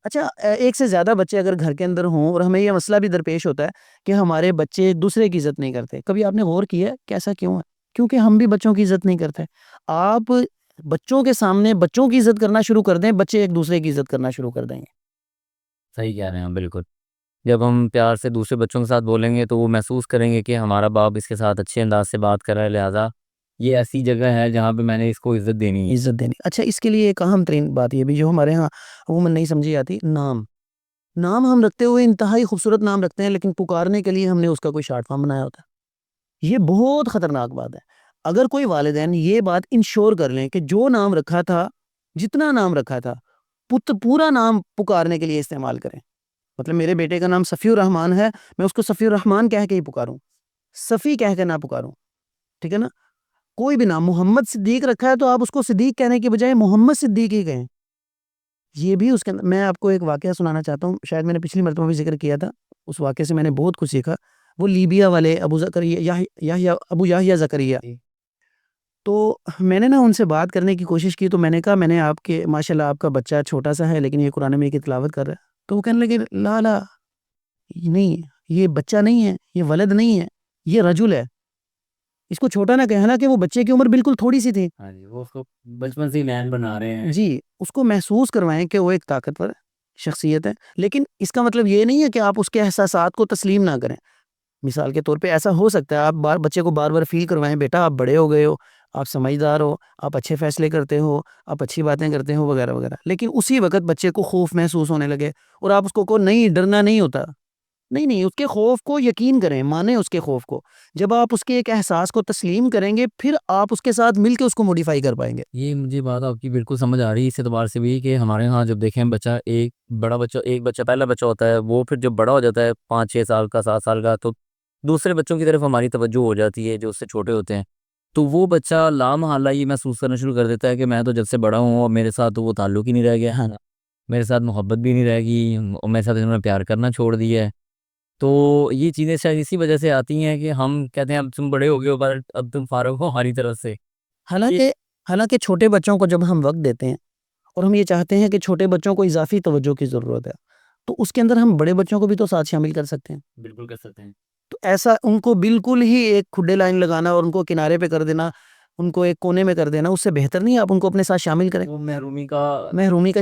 اچھا ایک سے زیادہ بچے اگر گھر کے اندر ہوں اور ہمیں یہ مسئلہ بھی درپیش ہوتا ہے کہ ہمارے بچے دوسرے کی عزت نہیں کرتے، کبھی آپ نے غور کیا ہے کہ ایسا کیوں ہے؟ کیونکہ ہم بھی بچوں کی عزت نہیں کرتے. آپ بچوں کے سامنے بچوں کی عزت کرنا شروع کر دیں، بچے ایک دوسرے کی عزت کرنا شروع کر دیں گے. صحیح کہہ رہے ہیں بالکل. جب ہم پیار سے دوسرے بچوں کے ساتھ بولیں گے تو وہ محسوس کریں گے کہ ہمارا باپ اس کے ساتھ اچھے انداز سے بات کر رہا ہے، لہٰذا یہ ایسی جگہ ہے جہاں پہ میں نے اس کو عزت دینی ہے. عزت دینی. اچھا اس کے لیے ایک اہم ترین بات یہ بھی جو ہمارے ہاں عموماً نہیں سمجھی جاتی، نام ہم رکھتے ہوئے انتہائی خوبصورت نام رکھتے ہیں لیکن پکارنے کے لیے ہم نے اس کا کوئی شارٹ فارم بنایا ہوتا ہے. یہ بہت خطرناک بات ہے. اگر کوئی والدین یہ بات انشور کر لیں کہ جو نام رکھا تھا، جتنا نام رکھا تھا پورا نام پکارنے کے لیے استعمال کریں. مطلب میرے بیٹے کا نام صفی الرحمان ہے، میں اس کو صفی الرحمان کہہ کے ہی پکاروں، صفی کہہ کے نہ پکاروں. ٹھیک ہے نا؟ کوئی بھی نام محمد صدیق رکھا ہے تو آپ اس کو صدیق کہنے کی بجائے محمد صدیق ہی کہیں. یہ بھی اس کے اندر میں آپ کو ایک واقعہ سنانا چاہتا ہوں، شاید میں نے پچھلی مرتبہ بھی ذکر کیا تھا. اس واقعے سے میں نے بہت کچھ سیکھا. وہ لیبیا والے ابو یحییٰ زکریا. تو میں نے نا ان سے بات کرنے کی کوشش کی، تو میں نے کہا میں نے آپ کے ماشاءاللہ آپ کا بچہ چھوٹا سا ہے لیکن یہ قرآن میں کی تلاوت کر رہا ہے. تو وہ کہنے لگے لا لا نہیں، یہ بچہ نہیں ہے، یہ ولد نہیں ہے، یہ رجل ہے. اس کو چھوٹا نہ کہنا کہ وہ بچے کی عمر بالکل تھوڑی سی تھی. ہاں جی، وہ اس کو بچپن سے ہی مین بنا رہے ہیں. جی اس کو محسوس کروائیں کہ وہ ایک طاقتور شخصیت ہے، لیکن اس کا مطلب یہ نہیں ہے کہ آپ اس کے احساسات کو تسلیم نہ کریں. مثال کے طور پہ ایسا ہو سکتا ہے آپ بچے کو بار بار فیل کروائیں بیٹا آپ بڑے ہو گئے ہو، آپ سمجھدار ہو، آپ اچھے فیصلے کرتے ہو، آپ اچھی باتیں کرتے ہو وغیرہ وغیرہ، لیکن اسی وقت بچے کو خوف محسوس ہونے لگے اور آپ اس کو کہو نہیں ڈرنا نہیں ہوتا. نہیں، اس کے خوف کو یقین کریں، مانیں اس کے خوف کو. جب آپ اس کے ایک احساس کو تسلیم کریں گے پھر آپ اس کے ساتھ مل کے اس کو موڈیفائی کر پائیں گے. یہ مجھے بات آپ کی بالکل سمجھ آ رہی ہے اس اعتبار سے بھی کہ ہمارے ہاں جب دیکھیں بچہ ایک بچہ پہلا بچہ ہوتا ہے، وہ پھر جب بڑا ہو جاتا ہے 5-6 سال کا 7 سال کا، تو دوسرے بچوں کی طرف ہماری توجہ ہو جاتی ہے جو اس سے چھوٹے ہوتے ہیں. تو وہ بچہ لامحالہ یہ محسوس کرنا شروع کر دیتا ہے کہ میں تو جب سے بڑا ہوں اور میرے ساتھ تو وہ تعلق ہی نہیں رہ گیا، ہاں میرے ساتھ محبت بھی نہیں رہ گی اور میرے ساتھ انہوں نے پیار کرنا چھوڑ دیا ہے. تو یہ چیزیں شاید اسی وجہ سے آتی ہیں کہ ہم کہتے ہیں اب تم بڑے ہو گئے ہو پر اب تم فارغ ہو ہماری طرف سے. حالانکہ چھوٹے بچوں کو جب ہم وقت دیتے ہیں اور ہم یہ چاہتے ہیں کہ چھوٹے بچوں کو اضافی توجہ کی ضرورت ہے تو اس کے اندر ہم بڑے بچوں کو بھی تو ساتھ شامل کر سکتے ہیں. بالکل کر سکتے ہیں. تو ایسا ان کو بالکل ہی ایک کھڈے لائن لگانا اور ان کو کنارے پہ کر دینا، ان کو ایک کونے میں کر دینا، اس سے بہتر نہیں آپ ان کو اپنے ساتھ شامل کریں. وہ محرومی کا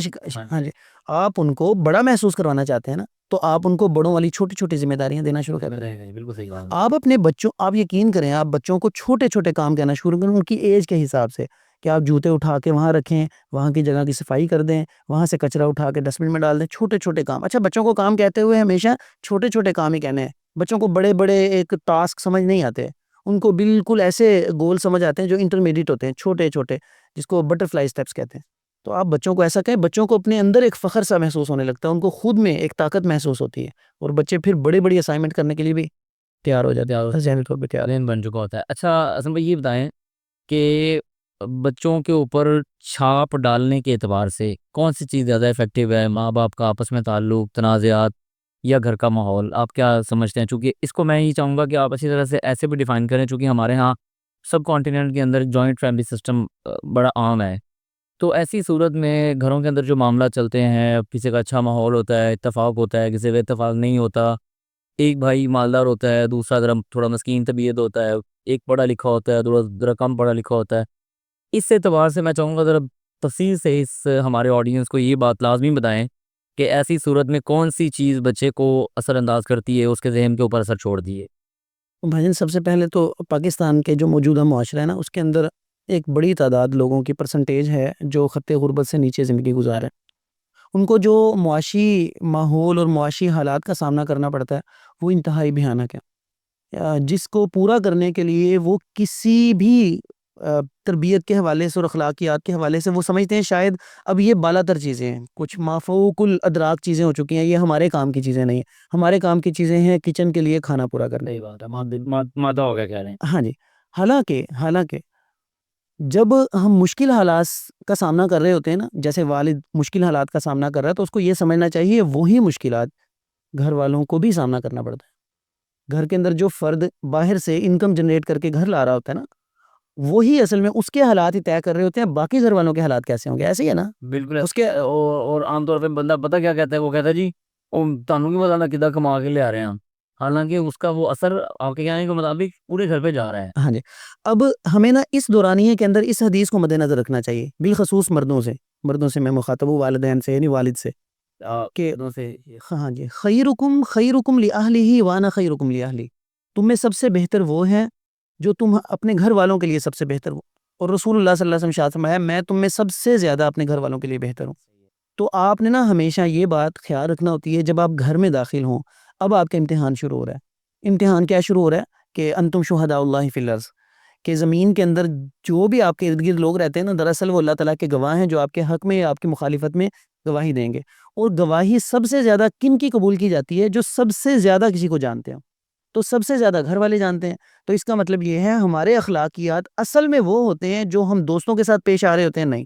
ہاں جی، آپ ان کو بڑا محسوس کروانا چاہتے ہیں نا تو آپ ان کو بڑوں والی چھوٹی چھوٹی ذمہ داریاں دینا شروع کر دیں. بالکل صحیح بات. آپ اپنے بچوں آپ یقین کریں آپ بچوں کو چھوٹے چھوٹے کام کہنا شروع کریں ان کی ایج کے حساب سے کہ آپ جوتے اٹھا کے وہاں رکھیں، وہاں کی جگہ کی صفائی کر دیں، وہاں سے کچرا اٹھا کے ڈسٹ بن میں ڈال دیں. چھوٹے چھوٹے کام. اچھا بچوں کو کام کہتے ہوئے ہمیشہ چھوٹے چھوٹے کام ہی کہنے ہیں. بچوں کو بڑے بڑے ایک ٹاسک سمجھ نہیں آتے، ان کو بالکل ایسے گول سمجھ آتے ہیں جو انٹرمیڈیٹ ہوتے ہیں، چھوٹے چھوٹے، جس کو بٹر فلائی سٹیپس کہتے ہیں. تو آپ بچوں کو ایسا کہیں، بچوں کو اپنے اندر ایک فخر سا محسوس ہونے لگتا ہے، ان کو خود میں ایک طاقت محسوس ہوتی ہے اور بچے پھر بڑی بڑی اسائنمنٹ کرنے کے لیے بھی تیار ہو جاتے ہیں، ذہنی طور پہ تیار بن چکا ہوتا ہے. اچھا حسن بھائی یہ بتائیں کہ بچوں کے اوپر چھاپ ڈالنے کے اعتبار سے کون سی چیز زیادہ افیکٹو ہے؟ ماں باپ کا آپس میں تعلق، تنازعات یا گھر کا ماحول؟ آپ کیا سمجھتے ہیں؟ چونکہ اس کو میں یہ چاہوں گا کہ آپ اچھی طرح سے ایسے بھی ڈیفائن کریں چونکہ ہمارے ہاں سب کانٹیننٹ کے اندر جوائنٹ فیملی سسٹم بڑا عام ہے. تو ایسی صورت میں گھروں کے اندر جو معاملات چلتے ہیں، کسی کا اچھا ماحول ہوتا ہے، اتفاق ہوتا ہے، کسی کا اتفاق نہیں ہوتا، ایک بھائی مالدار ہوتا ہے، دوسرا ذرا تھوڑا مسکین طبیعت ہوتا ہے، ایک پڑھا لکھا ہوتا ہے، ذرا کم پڑھا لکھا ہوتا ہے. اس اعتبار سے میں چاہوں گا ذرا تفصیل سے اس ہمارے آڈینس کو یہ بات لازمی بتائیں کہ ایسی صورت میں کون سی چیز بچے کو اثر انداز کرتی ہے، اس کے ذہن کے اوپر اثر چھوڑ دیے. بھائی جان سب سے پہلے تو پاکستان کے جو موجودہ معاشرہ ہے نا اس کے اندر ایک بڑی تعداد لوگوں کی پرسنٹیج ہے جو خط غربت سے نیچے زندگی گزارے. ان کو جو معاشی ماحول اور معاشی حالات کا سامنا کرنا پڑتا ہے وہ انتہائی بھیانک ہے. جس کو پورا کرنے کے لیے وہ کسی بھی تربیت کے حوالے سے اور اخلاقیات کے حوالے سے وہ سمجھتے ہیں شاید اب یہ بالا تر چیزیں ہیں, کچھ مافوق الادراک چیزیں ہو چکی ہیں, یہ ہمارے کام کی چیزیں نہیں ہیں. ہمارے کام کی چیزیں ہیں کچن کے لیے کھانا پورا کرنا. صحیح بات ہے, مادہ ہو گیا کہہ رہے ہیں. ہاں جی. حالانکہ جب ہم مشکل حالات کا سامنا کر رہے ہوتے ہیں نا, جیسے والد مشکل حالات کا سامنا کر رہا ہے تو اس کو یہ سمجھنا چاہیے وہی مشکلات گھر والوں کو بھی سامنا کرنا پڑتا ہے. گھر کے اندر جو فرد باہر سے انکم جنریٹ کر کے گھر لا رہا ہوتا ہے نا, وہی اصل میں اس کے حالات ہی طے کر رہے ہوتے ہیں باقی گھر والوں کے حالات کیسے ہوں گے. ایسے ہی ہے نا. بالکل. اس کے اور عام طور پہ بندہ پتہ کیا کہتا ہے, وہ کہتا ہے جی تانوں کی پتہ نہ کدھر کما کے لے آ رہے ہیں, حالانکہ اس کا وہ اثر آپ کے کہنے کے مطابق پورے گھر پہ جا رہا ہے. ہاں جی. اب ہمیں نا اس دورانیے کے اندر اس حدیث کو مد نظر رکھنا چاہیے, بالخصوص مردوں سے میں مخاطب ہوں, والدین سے یعنی والد سے, کہ ہاں جی, خیرکم لأہلہ وانا خیرکم لأہلی, تم میں سب سے بہتر وہ ہے جو تم اپنے گھر والوں کے لیے سب سے بہتر ہو. اور رسول اللہ صلی اللہ علیہ وسلم شاد فرمایا میں تم میں سب سے زیادہ اپنے گھر والوں کے لیے بہتر ہوں. تو آپ نے نا ہمیشہ یہ بات خیال رکھنا ہوتی ہے جب آپ گھر میں داخل ہوں, اب آپ کا امتحان شروع ہو رہا ہے. امتحان کیا شروع ہو رہا ہے کہ انتم شہداء اللہ فی الارض, کہ زمین کے اندر جو بھی آپ کے ارد گرد لوگ رہتے ہیں نا دراصل وہ اللہ تعالیٰ کے گواہ ہیں جو آپ کے حق میں یا آپ کی مخالفت میں گواہی دیں گے. اور گواہی سب سے زیادہ کن کی قبول کی جاتی ہے؟ جو سب سے زیادہ کسی کو جانتے ہیں. تو سب سے زیادہ گھر والے جانتے ہیں. تو اس کا مطلب یہ ہے ہمارے اخلاقیات اصل میں وہ ہوتے ہیں جو ہم دوستوں کے ساتھ پیش آ رہے ہوتے ہیں, نہیں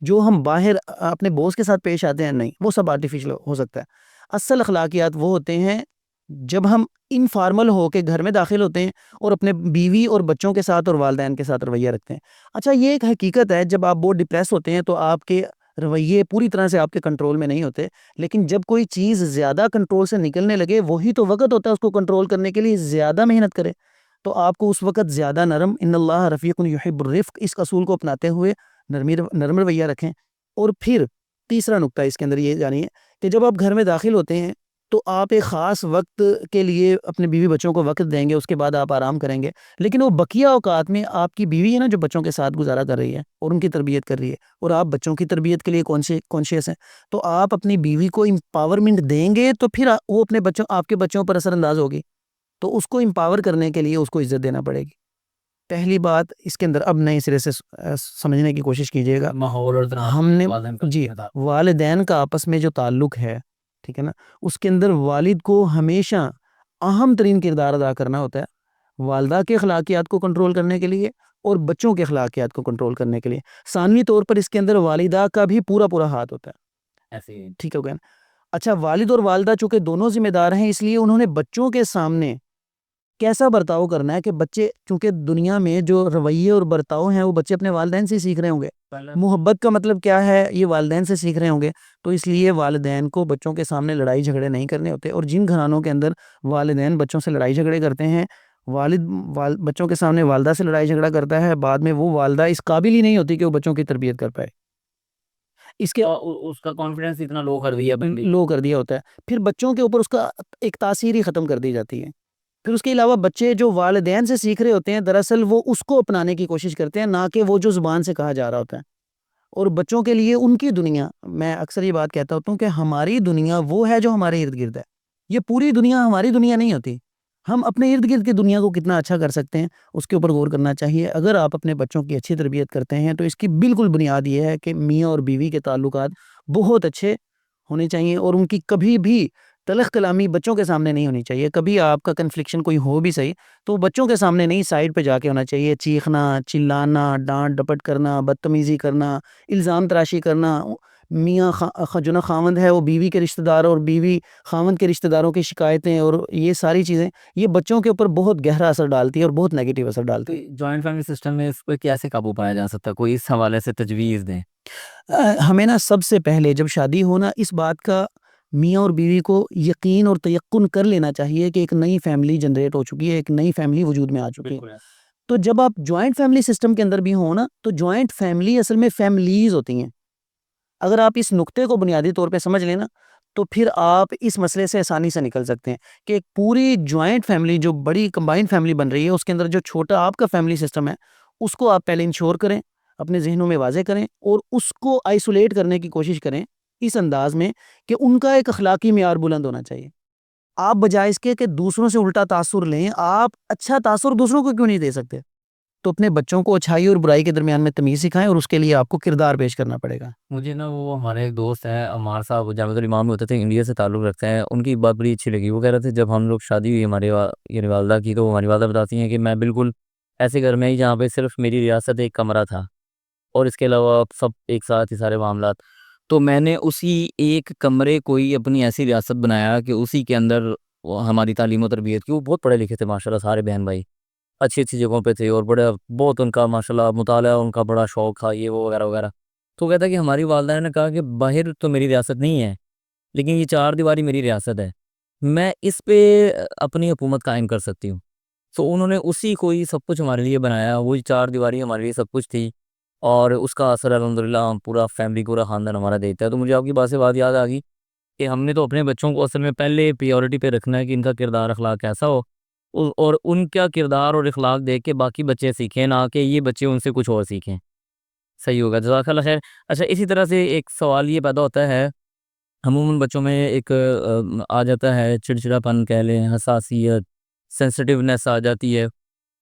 جو ہم باہر اپنے بوس کے ساتھ پیش آتے ہیں, نہیں وہ سب آرٹیفیشل ہو سکتا ہے. اصل اخلاقیات وہ ہوتے ہیں جب ہم انفارمل ہو کے گھر میں داخل ہوتے ہیں اور اپنے بیوی اور بچوں کے ساتھ اور والدین کے ساتھ رویہ رکھتے ہیں. اچھا یہ ایک حقیقت ہے جب آپ بہت ڈپریس ہوتے ہیں تو آپ کے رویے پوری طرح سے آپ کے کنٹرول میں نہیں ہوتے, لیکن جب کوئی چیز زیادہ کنٹرول سے نکلنے لگے وہی تو وقت ہوتا ہے اس کو کنٹرول کرنے کے لیے زیادہ محنت کرے. تو آپ کو اس وقت زیادہ نرم, ان اللہ رفیق یحب الرفق, اس اصول کو اپناتے ہوئے نرم رویہ رکھیں. اور پھر تیسرا نقطہ اس کے اندر یہ جانیے کہ جب آپ گھر میں داخل ہوتے ہیں تو آپ ایک خاص وقت کے لیے اپنے بیوی بچوں کو وقت دیں گے, اس کے بعد آپ آرام کریں گے. لیکن وہ بقیہ اوقات میں آپ کی بیوی ہے نا جو بچوں کے ساتھ گزارا کر رہی ہے اور ان کی تربیت کر رہی ہے, اور آپ بچوں کی تربیت کے لیے کانشیس ہیں, تو آپ اپنی بیوی کو امپاورمنٹ دیں گے تو پھر وہ اپنے بچوں آپ کے بچوں پر اثر انداز ہوگی. تو اس کو امپاور کرنے کے لیے اس کو عزت دینا پڑے گی. پہلی بات اس کے اندر اب نئے سرے سے سمجھنے کی کوشش کیجیے گا. ماحول اور ہم نے جی والدین کا آپس میں جو تعلق ہے, ٹھیک ہے نا, اس کے اندر والد کو ہمیشہ اہم ترین کردار ادا کرنا ہوتا ہے, والدہ کے اخلاقیات کو کنٹرول کرنے کے لیے اور بچوں کے اخلاقیات کو کنٹرول کرنے کے لیے. ثانوی طور پر اس کے اندر والدہ کا بھی پورا ہاتھ ہوتا ہے, ایسے ٹھیک ہو گیا نا. اچھا والد اور والدہ چونکہ دونوں ذمہ دار ہیں, اس لیے انہوں نے بچوں کے سامنے کیسا برتاؤ کرنا ہے کہ بچے چونکہ دنیا میں جو رویے اور برتاؤ ہیں وہ بچے اپنے والدین سے سیکھ رہے ہوں گے. محبت کا مطلب کیا ہے یہ والدین سے سیکھ رہے ہوں گے. تو اس لیے والدین کو بچوں کے سامنے لڑائی جھگڑے نہیں کرنے ہوتے. اور جن گھرانوں کے اندر والدین بچوں سے لڑائی جھگڑے کرتے ہیں, بچوں کے سامنے والدہ سے لڑائی جھگڑا کرتا ہے, بعد میں وہ والدہ اس قابل ہی نہیں ہوتی کہ وہ بچوں کی تربیت کر پائے. اس کا کانفیڈنس اتنا لو کر دیا ہوتا ہے, پھر بچوں کے اوپر اس کا ایک تاثیر ہی ختم کر دی جاتی ہے. پھر اس کے علاوہ بچے جو والدین سے سیکھ رہے ہوتے ہیں دراصل وہ اس کو اپنانے کی کوشش کرتے ہیں, نہ کہ وہ جو زبان سے کہا جا رہا ہوتا ہے. اور بچوں کے لیے ان کی دنیا, میں اکثر یہ بات کہتا ہوتا ہوں کہ ہماری دنیا وہ ہے جو ہمارے ارد گرد ہے, یہ پوری دنیا ہماری دنیا نہیں ہوتی. ہم اپنے ارد گرد کی دنیا کو کتنا اچھا کر سکتے ہیں اس کے اوپر غور کرنا چاہیے. اگر آپ اپنے بچوں کی اچھی تربیت کرتے ہیں تو اس کی بالکل بنیاد یہ ہے کہ میاں اور بیوی کے تعلقات بہت اچھے ہونے چاہیے, اور ان کی کبھی بھی تلخ کلامی بچوں کے سامنے نہیں ہونی چاہیے. کبھی آپ کا کنفلکشن کوئی ہو بھی صحیح تو بچوں کے سامنے نہیں, سائڈ پہ جا کے ہونا چاہیے. چیخنا, چلانا, ڈانٹ ڈپٹ کرنا, بدتمیزی کرنا, الزام تراشی کرنا, میاں جو نا خاوند ہے وہ بیوی کے رشتہ دار اور بیوی خاوند کے رشتہ داروں کی شکایتیں, اور یہ ساری چیزیں یہ بچوں کے اوپر بہت گہرا اثر ڈالتی ہے اور بہت نیگیٹو اثر ڈالتی ہے. جوائنٹ فیملی سسٹم میں اس پہ کیسے قابو پایا جا سکتا ہے, کوئی اس حوالے سے تجویز دیں؟ ہمیں نا سب سے پہلے جب شادی ہونا اس بات کا میاں اور بیوی کو یقین اور تیقن کر لینا چاہیے کہ ایک نئی فیملی جنریٹ ہو چکی ہے, ایک نئی فیملی وجود میں آ چکی ہے. تو جب آپ جوائنٹ فیملی سسٹم کے اندر بھی ہوں نا تو جوائنٹ فیملی اصل میں فیملیز ہوتی ہیں. اگر آپ اس نقطے کو بنیادی طور پہ سمجھ لینا تو پھر آپ اس مسئلے سے آسانی سے نکل سکتے ہیں کہ ایک پوری جوائنٹ فیملی جو بڑی کمبائنڈ فیملی بن رہی ہے اس کے اندر جو چھوٹا آپ کا فیملی سسٹم ہے اس کو آپ پہلے انشور کریں، اپنے ذہنوں میں واضح کریں اور اس کو آئسولیٹ کرنے کی کوشش کریں اس انداز میں کہ ان کا ایک اخلاقی معیار بلند ہونا چاہیے. آپ بجائے اس کے کہ دوسروں سے الٹا تاثر لیں، آپ اچھا تاثر دوسروں کو کیوں نہیں دے سکتے؟ تو اپنے بچوں کو اچھائی اور برائی کے درمیان میں تمیز سکھائیں اور اس کے لیے آپ کو کردار پیش کرنا پڑے گا. مجھے نا وہ ہمارے ایک دوست ہیں عمار صاحب، وہ جامعۃ الامام میں ہوتے تھے، انڈیا سے تعلق رکھتے ہیں. ان کی بات بڑی اچھی لگی. وہ کہہ رہے تھے جب ہم لوگ شادی ہوئی ہماری یعنی والدہ کی، تو ہماری والدہ بتاتی ہیں کہ میں بالکل ایسے گھر میں ہی جہاں پہ صرف میری ریاست ایک کمرہ تھا اور اس کے علاوہ سب ایک ساتھ ہی سارے معاملات. تو میں نے اسی ایک کمرے کو ہی اپنی ایسی ریاست بنایا کہ اسی کے اندر ہماری تعلیم و تربیت کی. وہ بہت پڑھے لکھے تھے ماشاء اللہ سارے بہن بھائی، اچھی اچھی جگہوں پہ تھے اور بڑا بہت ان کا ماشاء اللہ مطالعہ ان کا بڑا شوق تھا، یہ وہ وغیرہ وغیرہ. تو کہتا ہے کہ ہماری والدہ نے کہا کہ باہر تو میری ریاست نہیں ہے لیکن یہ چار دیواری میری ریاست ہے، میں اس پہ اپنی حکومت قائم کر سکتی ہوں. تو انہوں نے اسی کو ہی سب کچھ ہمارے لیے بنایا، وہی چار دیواری ہمارے لیے سب کچھ تھی اور اس کا اثر الحمدللہ ہم پورا فیملی پورا خاندان ہمارا دیتا ہے. تو مجھے آپ کی بات سے بات یاد آ گئی کہ ہم نے تو اپنے بچوں کو اصل میں پہلے پریورٹی پہ رکھنا ہے کہ ان کا کردار اخلاق کیسا ہو اور ان کا کردار اور اخلاق دیکھ کے باقی بچے سیکھیں، نہ کہ یہ بچے ان سے کچھ اور سیکھیں. صحیح ہوگا، جزاک اللہ خیر. اچھا، اسی طرح سے ایک سوال یہ پیدا ہوتا ہے، عموماً بچوں میں ایک آ جاتا ہے چڑچڑا پن کہہ لیں، حساسیت، سینسٹیونیس آ جاتی ہے.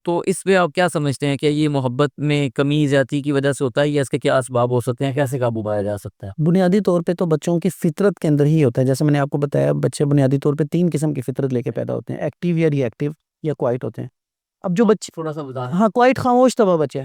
تو اس پہ آپ کیا سمجھتے ہیں کہ یہ محبت میں کمی زیادتی کی وجہ سے ہوتا ہے یا اس کے کیا اسباب ہو سکتے ہیں، کیسے قابو پایا جا سکتا ہے؟ بنیادی طور پہ تو بچوں کی فطرت کے اندر ہی ہوتا ہے. جیسے میں نے آپ کو بتایا بچے بنیادی طور پہ 3 قسم کی فطرت لے کے پیدا ہوتے ہیں، ایکٹیو یا ری ایکٹیو یا کوائٹ ہوتے ہیں. اب جو بچے تھوڑا سا بتا ہاں کوائٹ خاموش طبع بچے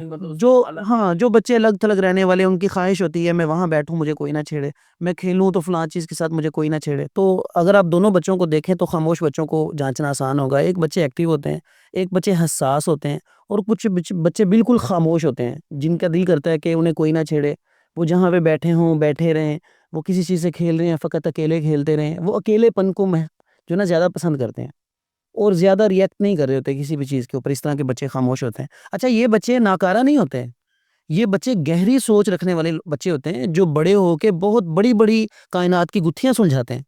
جو بچے الگ تھلگ رہنے والے، ان کی خواہش ہوتی ہے میں وہاں بیٹھوں مجھے کوئی نہ چھیڑے، میں کھیلوں تو فلاں چیز کے ساتھ مجھے کوئی نہ چھیڑے. تو اگر آپ دونوں بچوں کو دیکھیں تو خاموش بچوں کو جانچنا آسان ہوگا. ایک بچے ایکٹیو ہوتے ہیں، ایک بچے حساس ہوتے ہیں اور کچھ بچے بالکل خاموش ہوتے ہیں جن کا دل کرتا ہے کہ انہیں کوئی نہ چھیڑے، وہ جہاں پہ بیٹھے ہوں بیٹھے رہیں، وہ کسی چیز سے کھیل رہے ہیں فقط اکیلے کھیلتے رہیں. وہ اکیلے پن کو جو نا زیادہ پسند کرتے ہیں اور زیادہ ریئیکٹ نہیں کر رہے ہوتے کسی بھی چیز کے اوپر. اس طرح کے بچے خاموش ہوتے ہیں. اچھا، یہ بچے ناکارہ نہیں ہوتے، یہ بچے گہری سوچ رکھنے والے بچے ہوتے ہیں جو بڑے ہو کے بہت بڑی بڑی کائنات کی گتھیاں سلجھاتے ہیں.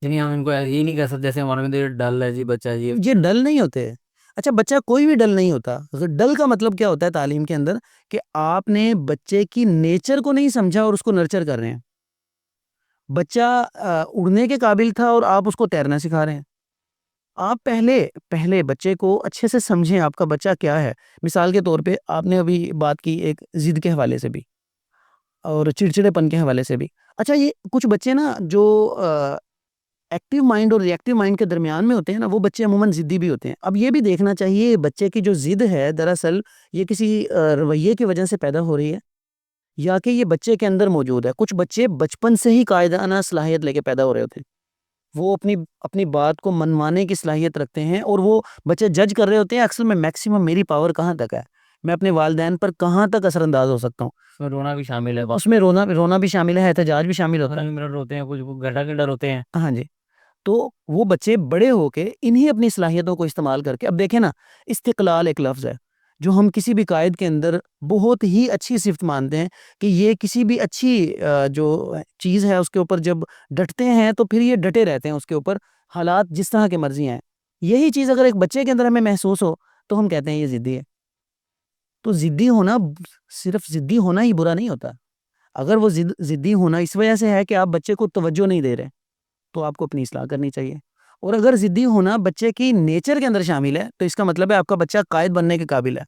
یعنی ہم ان کو یہ نہیں کہہ سکتے جیسے ہمارے میں ڈل ہے جی بچہ یہ ڈل نہیں ہوتے. اچھا، بچہ کوئی بھی ڈل نہیں ہوتا. ڈل کا مطلب کیا ہوتا ہے تعلیم کے اندر کہ آپ نے بچے کی نیچر کو نہیں سمجھا اور اس کو نرچر کر رہے ہیں. بچہ اڑنے کے قابل تھا اور آپ اس کو تیرنا سکھا رہے ہیں. آپ پہلے بچے کو اچھے سے سمجھیں آپ کا بچہ کیا ہے. مثال کے طور پہ آپ نے ابھی بات کی ایک ضد کے حوالے سے بھی اور چڑچڑے پن کے حوالے سے بھی. اچھا، یہ کچھ بچے نا جو ایکٹیو مائنڈ اور ری ایکٹیو مائنڈ کے درمیان میں ہوتے ہیں نا، وہ بچے عموماً ضدی بھی ہوتے ہیں. اب یہ بھی دیکھنا چاہیے بچے کی جو ضد ہے دراصل یہ کسی رویے کی وجہ سے پیدا ہو رہی ہے یا کہ یہ بچے کے اندر موجود ہے. کچھ بچے بچپن سے ہی قائدانہ صلاحیت لے کے پیدا ہو رہے ہوتے ہیں، وہ اپنی بات کو منوانے کی صلاحیت رکھتے ہیں اور وہ بچے جج کر رہے ہوتے ہیں اکثر میں میکسیمم میری پاور کہاں تک ہے، میں اپنے والدین پر کہاں تک اثر انداز ہو سکتا ہوں. اس میں رونا بھی شامل ہے، اس میں رونا بھی شامل ہے، احتجاج بھی شامل ہوتا ہے. منٹ روتے ہیں، کچھ گڈھا گڈھا روتے ہیں. ہاں جی. تو وہ بچے بڑے ہو کے انہی اپنی صلاحیتوں کو استعمال کر کے، اب دیکھیں نا، استقلال ایک لفظ ہے جو ہم کسی بھی قائد کے اندر بہت ہی اچھی صفت مانتے ہیں کہ یہ کسی بھی اچھی جو چیز ہے اس کے اوپر جب ڈٹتے ہیں تو پھر یہ ڈٹے رہتے ہیں اس کے اوپر، حالات جس طرح کے مرضی ہیں. یہی چیز اگر ایک بچے کے اندر ہمیں محسوس ہو تو ہم کہتے ہیں یہ ضدی ہے. تو ضدی ہونا، صرف ضدی ہونا ہی برا نہیں ہوتا. اگر وہ ضدی ہونا اس وجہ سے ہے کہ آپ بچے کو توجہ نہیں دے رہے تو آپ کو اپنی اصلاح کرنی چاہیے. اور اگر ضدی ہونا بچے کی نیچر کے اندر شامل ہے تو اس کا مطلب ہے آپ کا بچہ قائد بننے کے قابل ہے.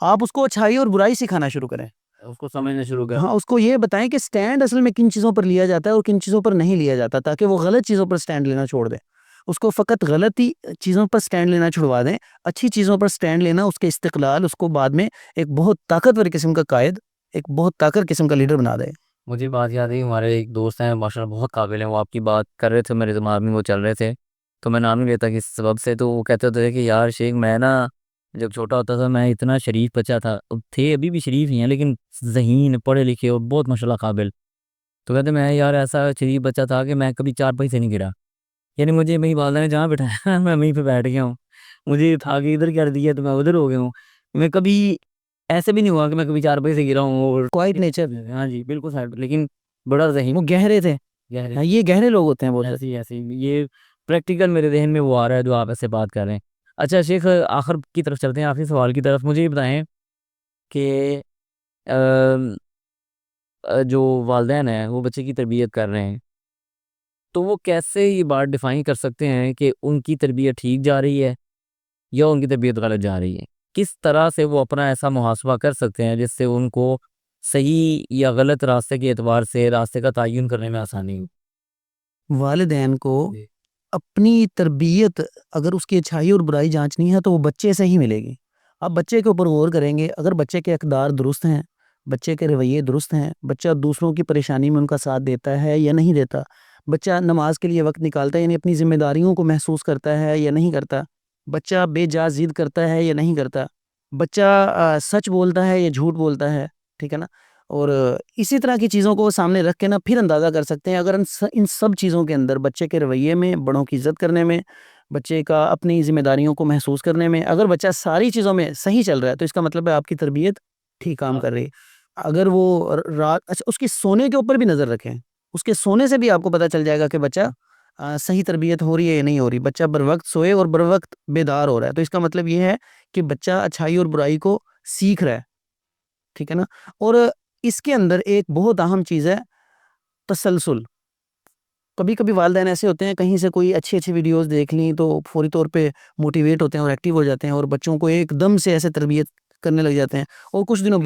آپ اس کو اچھائی اور برائی سکھانا شروع کریں، اس کو سمجھنا شروع کر. ہاں، اس کو یہ بتائیں کہ سٹینڈ اصل میں کن چیزوں پر لیا جاتا ہے اور کن چیزوں پر نہیں لیا جاتا، تاکہ وہ غلط چیزوں پر سٹینڈ لینا چھوڑ دے. اس کو فقط غلطی چیزوں پر سٹینڈ لینا چھڑوا دیں، اچھی چیزوں پر سٹینڈ لینا اس کے استقلال اس کو بعد میں ایک بہت طاقتور قسم کا قائد، ایک بہت طاقتور قسم کا لیڈر بنا دے. مجھے بات یاد ہے، ہمارے ایک دوست ہیں ماشاءاللہ بہت قابل ہیں، وہ آپ کی بات کر رہے تھے میرے دماغ میں وہ چل رہے تھے تو میں نام نہیں لیتا کس سبب سے. تو وہ کہتے تھے کہ یار شیخ، میں نا جب چھوٹا ہوتا تھا میں اتنا شریف بچہ تھا، تھے ابھی بھی شریف ہی ہیں لیکن ذہین، پڑھے لکھے اور بہت ماشاءاللہ قابل. تو کہتے میں یار ایسا شریف بچہ تھا کہ میں کبھی چارپائی سے نہیں گرا، یعنی مجھے میری والدہ نے جہاں بٹھایا میں وہیں پہ بیٹھ گیا ہوں، مجھے اٹھا کے ادھر کر دیا تو میں ادھر ہو گیا ہوں. میں کبھی ایسے بھی نہیں ہوا کہ میں کبھی چارپائی سے گرا ہوں. اور کوائٹ نیچر، ہاں جی بالکل صاحب، لیکن بڑا ذہین. وہ گہرے تھے. گہرے یہ گہرے لوگ ہوتے ہیں بہت سے۔ ایسی یہ پریکٹیکل میرے ذہن میں وہ آ رہا ہے جو آپ ایسے بات کر رہے ہیں۔ اچھا شیخ، آخر کی طرف چلتے ہیں، آخری سوال کی طرف۔ مجھے یہ بتائیں کہ جو والدین ہیں وہ بچے کی تربیت کر رہے ہیں، تو وہ کیسے یہ بات ڈیفائن کر سکتے ہیں کہ ان کی تربیت ٹھیک جا رہی ہے یا ان کی تربیت غلط جا رہی ہے؟ کس طرح سے وہ اپنا ایسا محاسبہ کر سکتے ہیں جس سے ان کو صحیح یا غلط راستے کے اعتبار سے راستے کا تعین کرنے میں آسانی ہو؟ والدین کو اپنی تربیت اگر اس کی اچھائی اور برائی جانچنی ہے تو وہ بچے سے ہی ملے گی۔ آپ بچے کے اوپر غور کریں گے، اگر بچے کے اقدار درست ہیں، بچے کے رویے درست ہیں، بچہ دوسروں کی پریشانی میں ان کا ساتھ دیتا ہے یا نہیں دیتا، بچہ نماز کے لیے وقت نکالتا ہے یعنی اپنی ذمہ داریوں کو محسوس کرتا ہے یا نہیں کرتا، بچہ بے جا ضد کرتا ہے یا نہیں کرتا، بچہ سچ بولتا ہے یا جھوٹ بولتا ہے، ٹھیک ہے نا۔ اور اسی طرح کی چیزوں کو سامنے رکھ کے نا پھر اندازہ کر سکتے ہیں اگر ان سب چیزوں کے اندر بچے کے رویے میں، بڑوں کی عزت کرنے میں، بچے کا اپنی ذمہ داریوں کو محسوس کرنے میں، اگر بچہ ساری چیزوں میں صحیح چل رہا ہے تو اس کا مطلب ہے آپ کی تربیت ٹھیک کام کر رہی ہے۔ اگر وہ رات اچھا اس کی سونے کے اوپر بھی نظر رکھیں، اس کے سونے سے بھی آپ کو پتہ چل جائے گا کہ بچہ صحیح تربیت ہو رہی ہے یا نہیں ہو رہی، بچہ بر وقت سوئے اور بر وقت بیدار ہو رہا ہے تو اس کا مطلب یہ ہے کہ بچہ اچھائی اور برائی کو سیکھ رہا ہے، ٹھیک ہے نا۔ اور اس کے اندر ایک بہت اہم چیز ہے تسلسل۔ کبھی کبھی والدین ایسے ہوتے ہیں کہیں سے کوئی اچھی ویڈیوز دیکھ لیں تو فوری طور پہ موٹیویٹ ہوتے ہیں اور ایکٹیو ہو جاتے ہیں اور بچوں کو ایک دم سے ایسے تربیت کرنے لگ جاتے ہیں اور کچھ دنوں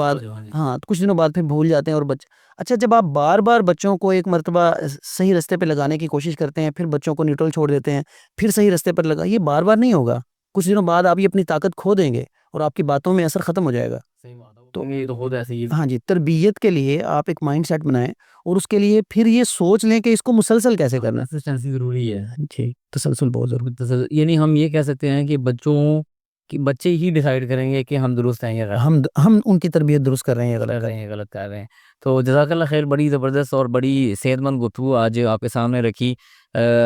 بعد پھر بھول جاتے ہیں اور اچھا جب آپ بار بار بچوں کو ایک مرتبہ صحیح رستے پہ لگانے کی کوشش کرتے ہیں، پھر بچوں کو نیوٹرل چھوڑ دیتے ہیں، پھر صحیح رستے پر لگا، یہ بار بار نہیں ہوگا، کچھ دنوں بعد آپ یہ اپنی طاقت کھو دیں گے اور آپ کی باتوں میں اثر ختم ہو جائے گا۔ تو خود ایسے ہی ہاں جی، تربیت کے لیے آپ ایک مائنڈ سیٹ بنائیں اور اس کے لیے پھر یہ سوچ لیں کہ اس کو مسلسل کیسے کرنا ہے۔ کنسسٹنسی ضروری ہے۔ جی، تسلسل بہت ضروری یعنی ہم یہ کہہ سکتے ہیں کہ بچے ہی ڈیسائیڈ کریں گے کہ ہم درست ہیں یا غلط، ہم ان کی تربیت درست کر رہے ہیں یا غلط کر کر رہے رہے ہیں غلط کر رہے ہیں۔ تو جزاک اللہ خیر، بڑی زبردست اور بڑی صحت مند گفتگو آج آپ کے سامنے رکھی،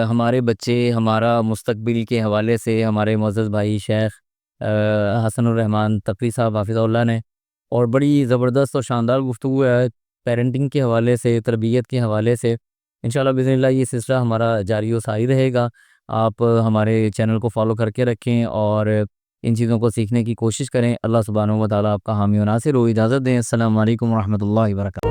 ہمارے بچے ہمارا مستقبل کے حوالے سے ہمارے معزز بھائی شیخ حسن الرحمان تقوی صاحب حافظہ اللہ نے، اور بڑی زبردست اور شاندار گفتگو ہے پیرنٹنگ کے حوالے سے، تربیت کے حوالے سے۔ انشاءاللہ باذن اللہ یہ سلسلہ ہمارا جاری و ساری رہے گا۔ آپ ہمارے چینل کو فالو کر کے رکھیں اور ان چیزوں کو سیکھنے کی کوشش کریں۔ اللہ سبحانہ و تعالیٰ آپ کا حامی و ناصر ہو۔ اجازت دیں، السلام علیکم ورحمۃ اللہ وبرکاتہ۔